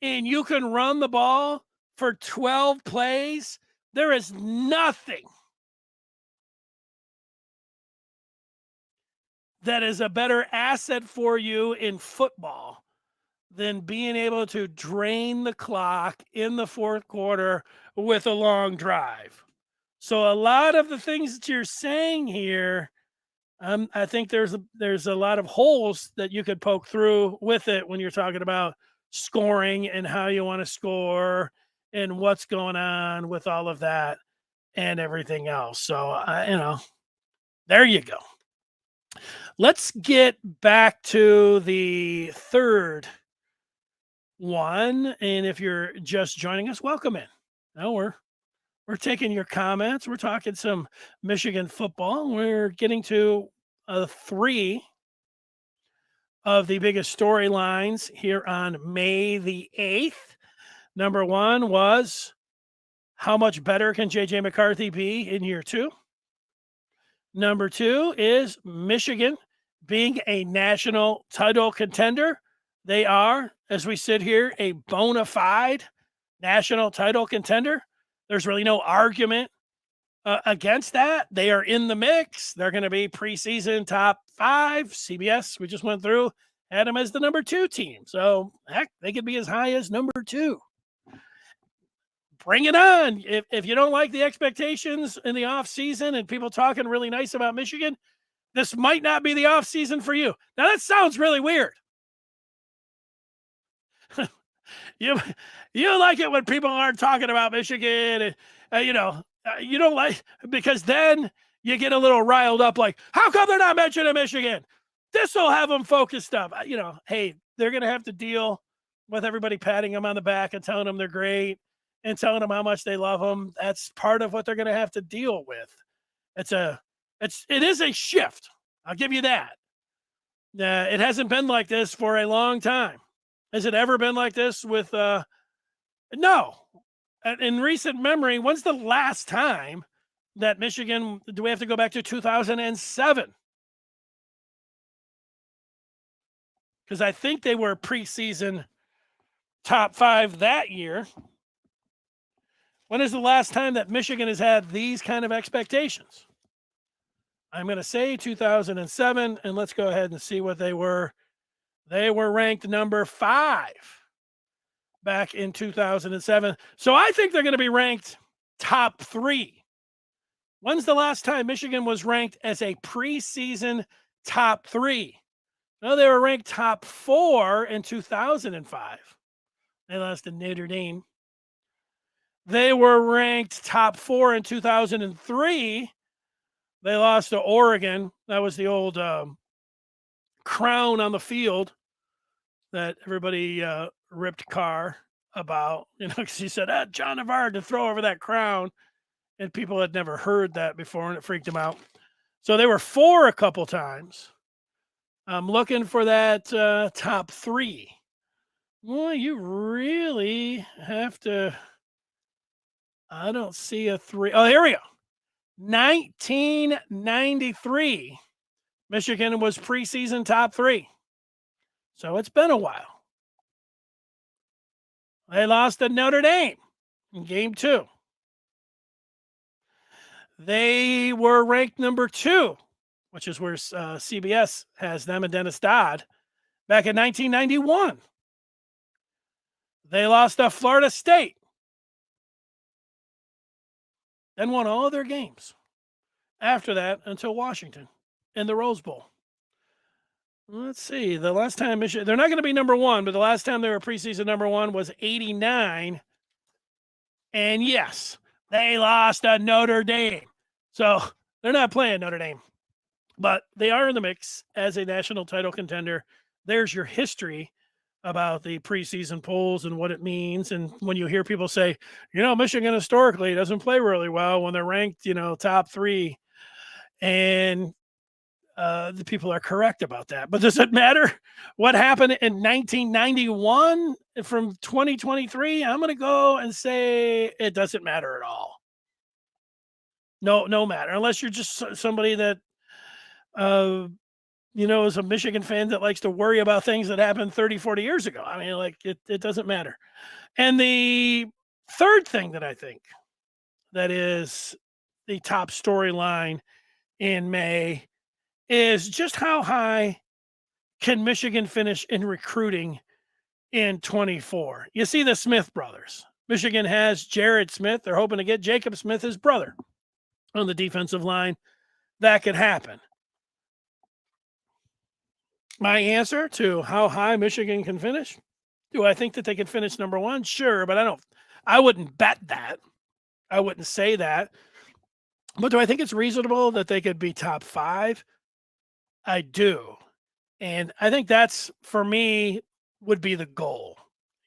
and you can run the ball for 12 plays. There is nothing that is a better asset for you in football than being able to drain the clock in the fourth quarter with a long drive. So a lot of the things that you're saying here, I think there's a lot of holes that you could poke through with it when you're talking about scoring and how you want to score and what's going on with all of that and everything else. So there you go. Let's get back to the third one. And if you're just joining us, welcome in. Now we're taking your comments. We're talking some Michigan football. We're getting to three of the biggest storylines here on May the 8th. Number one was, how much better can J.J. McCarthy be in year two? Number two is Michigan being a national title contender. They are, as we sit here, a bona fide national title contender. There's really no argument against that. They are in the mix. They're going to be preseason top 5. CBS, we just went through, had them as the number 2 team. So, heck, they could be as high as number 2. Bring it on. If you don't like the expectations in the offseason and people talking really nice about Michigan, this might not be the offseason for you. Now, that sounds really weird. You like it when people aren't talking about Michigan, and you don't like, because then you get a little riled up, like, how come they're not mentioning Michigan? This will have them focused up. Hey, they're going to have to deal with everybody patting them on the back and telling them they're great and telling them how much they love them. That's part of what they're going to have to deal with. It is a shift. I'll give you that. It hasn't been like this for a long time. Has it ever been like this with no. In recent memory, when's the last time that Michigan, do we have to go back to 2007? Because I think they were preseason top 5 that year. When is the last time that Michigan has had these kind of expectations? I'm going to say 2007, and let's go ahead and see what they were. They were ranked number 5 back in 2007. So I think they're going to be ranked top 3. When's the last time Michigan was ranked as a preseason top 3? No, they were ranked top 4 in 2005. They lost to Notre Dame. They were ranked top 4 in 2003. They lost to Oregon. That was the old crown on the field that everybody ripped Carr about, because he said, John Navarre to throw over that crown, and people had never heard that before, and it freaked them out. So they were 4 a couple times. I'm looking for that top 3. Well, you really have to. I don't see a 3. Oh, here we go. 1993, Michigan was preseason top 3. So it's been a while. They lost to Notre Dame in game 2. They were ranked number 2, which is where CBS has them and Dennis Dodd, back in 1991. They lost to Florida State, then won all their games after that until Washington in the Rose Bowl. Let's see. The last time Michigan, they're not going to be number 1, but the last time they were preseason number 1 was 89. And yes, they lost to Notre Dame. So they're not playing Notre Dame, but they are in the mix as a national title contender. There's your history about the preseason polls and what it means. And when you hear people say, Michigan historically doesn't play really well when they're ranked, top 3, and the people are correct about that. But does it matter what happened in 1991 from 2023? I'm going to go and say it doesn't matter at all. No matter, unless you're just somebody that, is a Michigan fan that likes to worry about things that happened 30, 40 years ago. I mean, it doesn't matter. And the third thing that I think that is the top storyline in May is just how high can Michigan finish in recruiting in 24. You see the Smith brothers. Michigan has Jared Smith. They're hoping to get Jacob Smith, his brother, on the defensive line. That could happen. My answer to how high Michigan can finish? Do I think that they can finish number 1? Sure, but I wouldn't bet that. I wouldn't say that. But do I think it's reasonable that they could be top 5? I do. And I think that's, for me, would be the goal.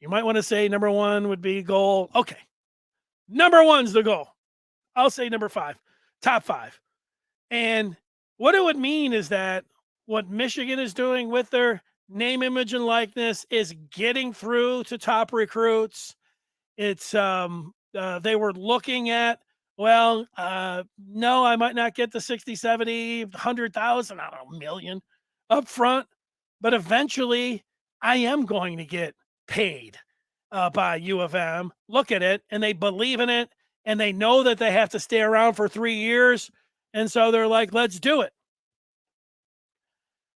You might want to say number 1 would be goal. Okay. Number 1's the goal. I'll say number 5, top 5. And what it would mean is that what Michigan is doing with their name, image, and likeness is getting through to top recruits. It's they were looking at, no, I might not get the 60, 70, 100,000, I don't know, million up front, but eventually I am going to get paid by U of M. Look at it, and they believe in it, and they know that they have to stay around for 3 years, and so they're like, let's do it.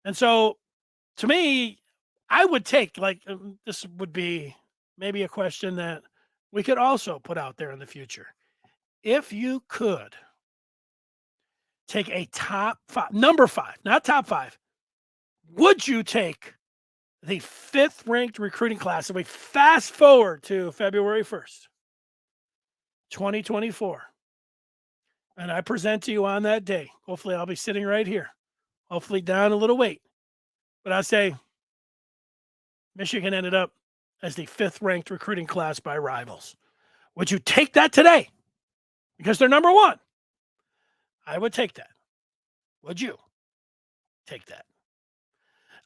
And so, to me, I would take, this would be maybe a question that we could also put out there in the future. If you could take a top 5, number 5, not top 5, would you take the 5th ranked recruiting class? And we fast forward to February 1st, 2024. And I present to you on that day. Hopefully I'll be sitting right here. Hopefully down a little weight. But I say Michigan ended up as the 5th ranked recruiting class by rivals. Would you take that today? Because they're number 1. I would take that. Would you take that?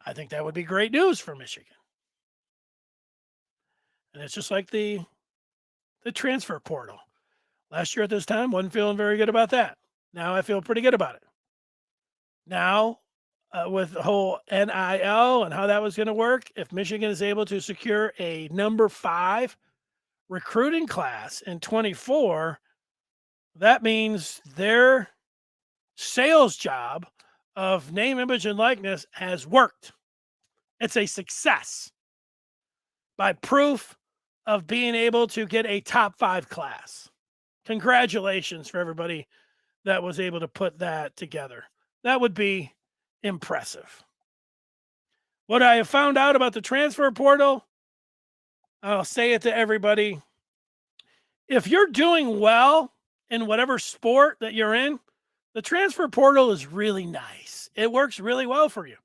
I think that would be great news for Michigan. And it's just like the transfer portal. Last year at this time, wasn't feeling very good about that. Now I feel pretty good about it. Now, with the whole NIL and how that was going to work, if Michigan is able to secure a number 5 recruiting class in 24, that means their sales job of name, image, and likeness has worked. It's a success by proof of being able to get a top 5 class. Congratulations for everybody that was able to put that together. That would be impressive. What I have found out about the transfer portal, I'll say it to everybody. If you're doing well in whatever sport that you're in, the transfer portal is really nice. It works really well for you.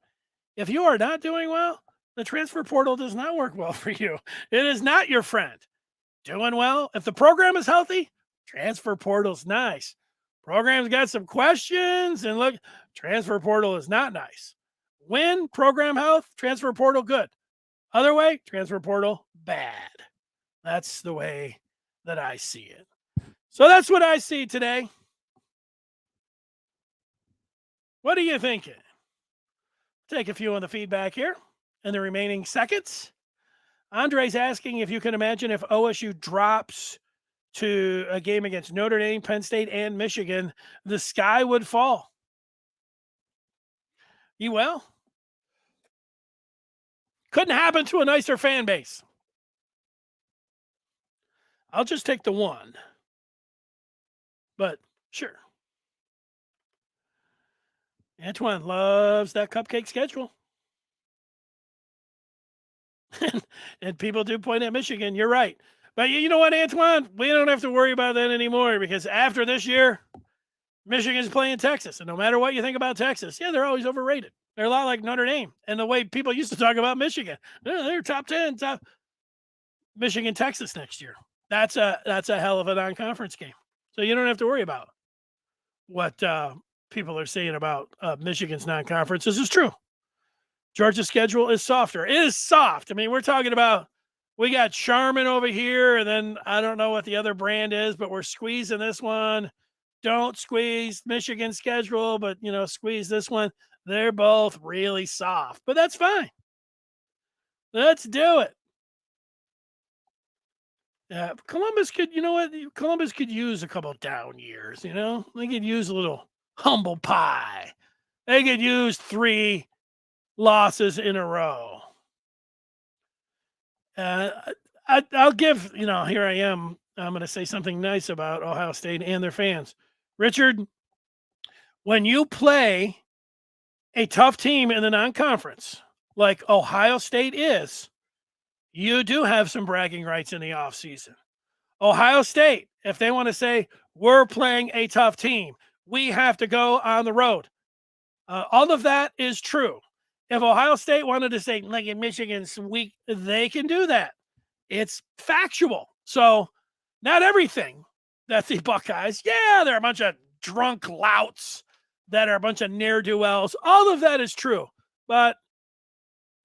If you are not doing well, the transfer portal does not work well for you. It is not your friend. Doing well, if the program is healthy, transfer portal's nice. Program's got some questions, and look, transfer portal is not nice. Win, program health, transfer portal good. Other way, transfer portal bad. That's the way that I see it. So that's what I see today. What are you thinking? Take a few on the feedback here in the remaining seconds. Andre's asking if you can imagine if OSU drops to a game against Notre Dame, Penn State, and Michigan, the sky would fall. You will. Couldn't happen to a nicer fan base. I'll just take the one. But sure. Antoine loves that cupcake schedule. And people do point at Michigan. You're right. But you know what, Antoine? We don't have to worry about that anymore because after this year, Michigan's playing Texas. And no matter what you think about Texas, yeah, they're always overrated. They're a lot like Notre Dame. And the way people used to talk about Michigan, they're top 10, top Michigan, Texas next year. That's a hell of a non-conference game. So you don't have to worry about what people are saying about Michigan's non-conference. This is true. Georgia's schedule is softer. It is soft. I mean, we're talking about we got Charmin over here, and then I don't know what the other brand is, but we're squeezing this one. Don't squeeze Michigan's schedule, but, squeeze this one. They're both really soft, but that's fine. Let's do it. Columbus could, Columbus could use a couple down years, They could use a little humble pie. They could use 3 losses in a row. I'll give, here I am. I'm going to say something nice about Ohio State and their fans. Richard, when you play a tough team in the non-conference, like Ohio State is, you do have some bragging rights in the offseason. Ohio State, if they want to say, we're playing a tough team, we have to go on the road. All of that is true. If Ohio State wanted to say, like in Michigan's weak, they can do that. It's factual. So not everything that the Buckeyes, they're a bunch of drunk louts that are a bunch of ne'er-do-wells. All of that is true. But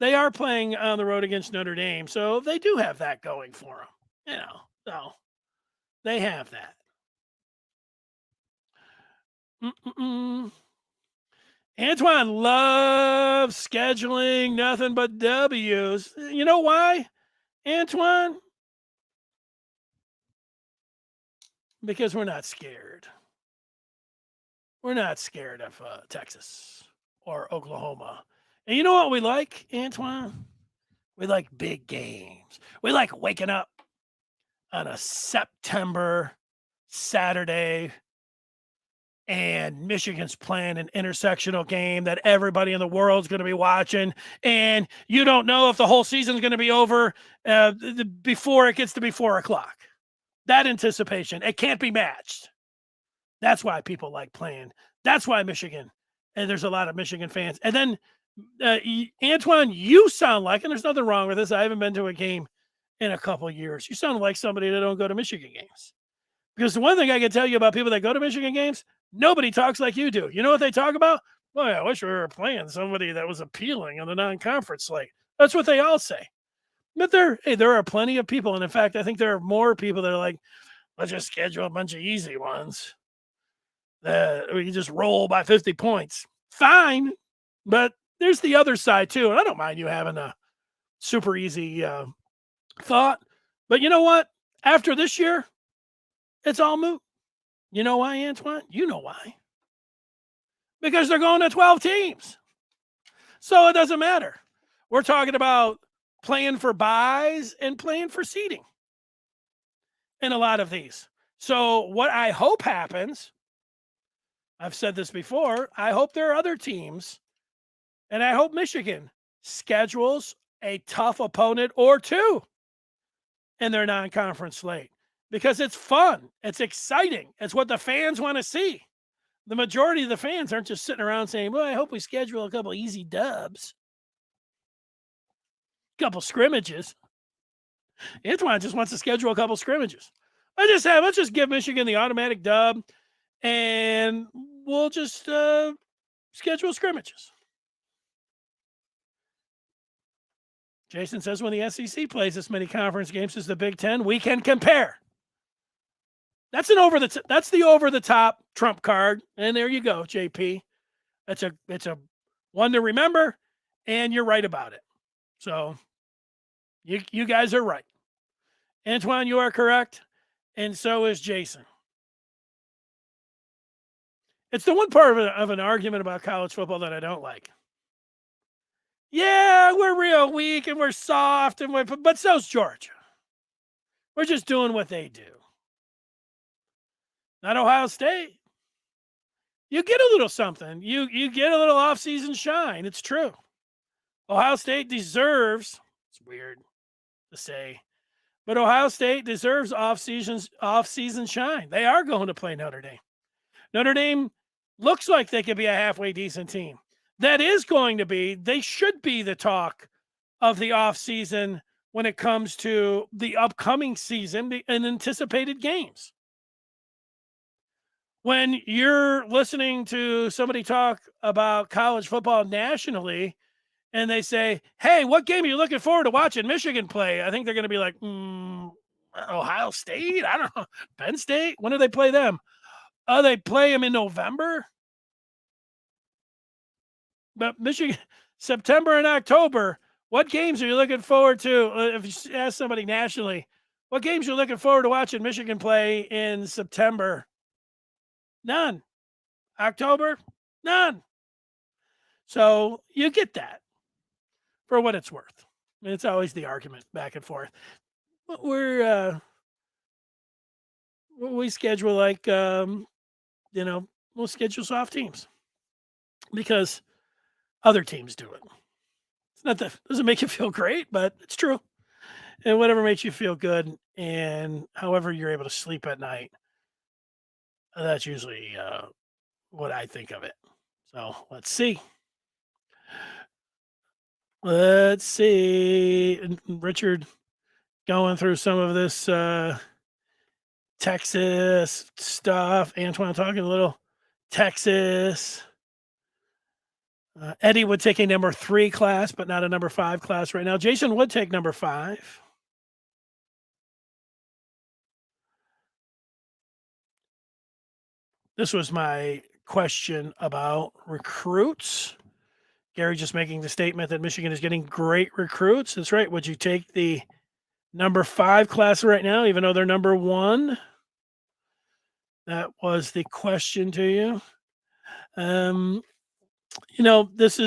they are playing on the road against Notre Dame, so they do have that going for them. So they have that. Antoine loves scheduling nothing but W's. You know why, Antoine? Because we're not scared. We're not scared of Texas or Oklahoma. And you know what we like, Antoine? We like big games. We like waking up on a September Saturday and Michigan's playing an intersectional game that everybody in the world's going to be watching, and you don't know if the whole season's going to be over before it gets to be 4:00. That anticipation, it can't be matched. That's why people like playing. That's why Michigan, and there's a lot of Michigan fans. And then, Antoine, you sound like, and there's nothing wrong with this, I haven't been to a game in a couple of years. You sound like somebody that don't go to Michigan games. Because the one thing I can tell you about people that go to Michigan games, nobody talks like you do. You know what they talk about? Well, I wish we were playing somebody that was appealing on the non-conference slate. That's what they all say. But there are plenty of people. And in fact, I think there are more people that are like, let's just schedule a bunch of easy ones that we can just roll by 50 points. Fine. But there's the other side too. And I don't mind you having a super easy thought. But you know what? After this year, it's all moot. You know why, Antoine? You know why. Because they're going to 12 teams. So it doesn't matter. We're talking about playing for buys and playing for seeding in a lot of these. So what I hope happens, I've said this before, I hope there are other teams, and I hope Michigan schedules a tough opponent or two in their non-conference slate. Because it's fun. It's exciting. It's what the fans want to see. The majority of the fans aren't just sitting around saying, well, I hope we schedule a couple easy dubs. A couple scrimmages. Antoine just wants to schedule a couple scrimmages. Let's just give Michigan the automatic dub, and we'll just schedule scrimmages. Jason says when the SEC plays this many conference games as the Big Ten, we can compare. That's the over the top trump card, and there you go, JP. It's a one to remember, and you're right about it. So you guys are right. Antoine, you are correct, and so is Jason. It's the one part of an argument about college football that I don't like. Yeah, we're real weak and we're soft, but so's Georgia. We're just doing what they do. Not Ohio State. You get a little something. You get a little off-season shine. It's true. Ohio State deserves. It's weird to say, but Ohio State deserves off-season shine. They are going to play Notre Dame. Notre Dame looks like they could be a halfway decent team. That is going to be. They should be the talk of the offseason when it comes to the upcoming season and anticipated games. When you're listening to somebody talk about college football nationally and they say, hey, what game are you looking forward to watching Michigan play? I think they're going to be like, Ohio State? I don't know. Penn State? When do they play them? Oh, they play them in November? But Michigan, September and October, what games are you looking forward to? If you ask somebody nationally, what games are you looking forward to watching Michigan play in September? None. October? None. So you get that for what it's worth. It's always the argument back and forth. But we schedule like we'll schedule soft teams because other teams do it. It's not that doesn't make you feel great, but it's true. And whatever makes you feel good, and however you're able to sleep at night, that's usually what I think of it. So let's see. Let's see. Richard going through some of this Texas stuff. Antoine talking a little Texas. Eddie would take a number 3 class, but not a number 5 class right now. Jason would take number 5. This was my question about recruits. Gary just making the statement that Michigan is getting great recruits. That's right. Would you take the number 5 class right now, even though they're number 1? That was the question to you. This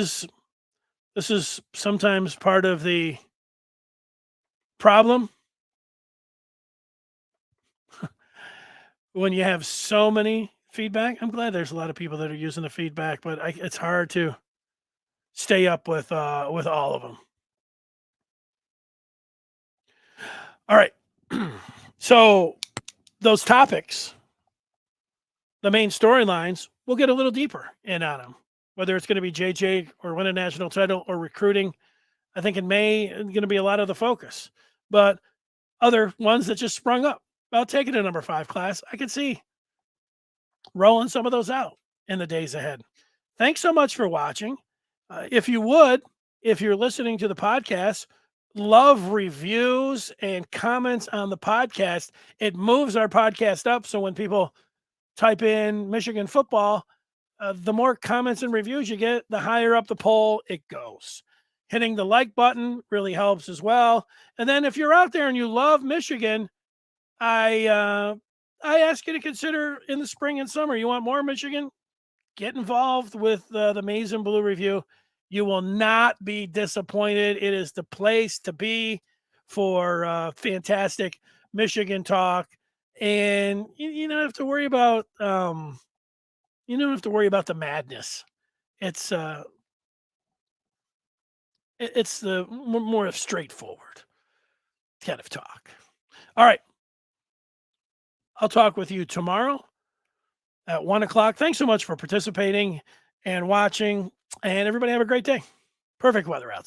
is sometimes part of the problem when you have so many feedback. I'm glad there's a lot of people that are using the feedback, but it's hard to stay up with all of them. All right. So those topics, the main storylines, we'll get a little deeper in on them, whether it's going to be JJ or win a national title or recruiting. I think in May is going to be a lot of the focus, but other ones that just sprung up about taking a number 5 class, I could see rolling some of those out in the days ahead. Thanks so much for watching. If you're listening to the podcast, love reviews and comments on the podcast. It moves our podcast up. So when people type in Michigan football, the more comments and reviews you get, the higher up the poll it goes. Hitting the like button really helps as well. And then if you're out there and you love Michigan, I ask you to consider in the spring and summer, you want more Michigan? Get involved with the Maize and Blue Review. You will not be disappointed. It is the place to be for fantastic Michigan talk, and you don't have to worry about the madness. It's the more of straightforward kind of talk. All right, I'll talk with you tomorrow at 1:00. Thanks so much for participating and watching, and everybody have a great day. Perfect weather outside.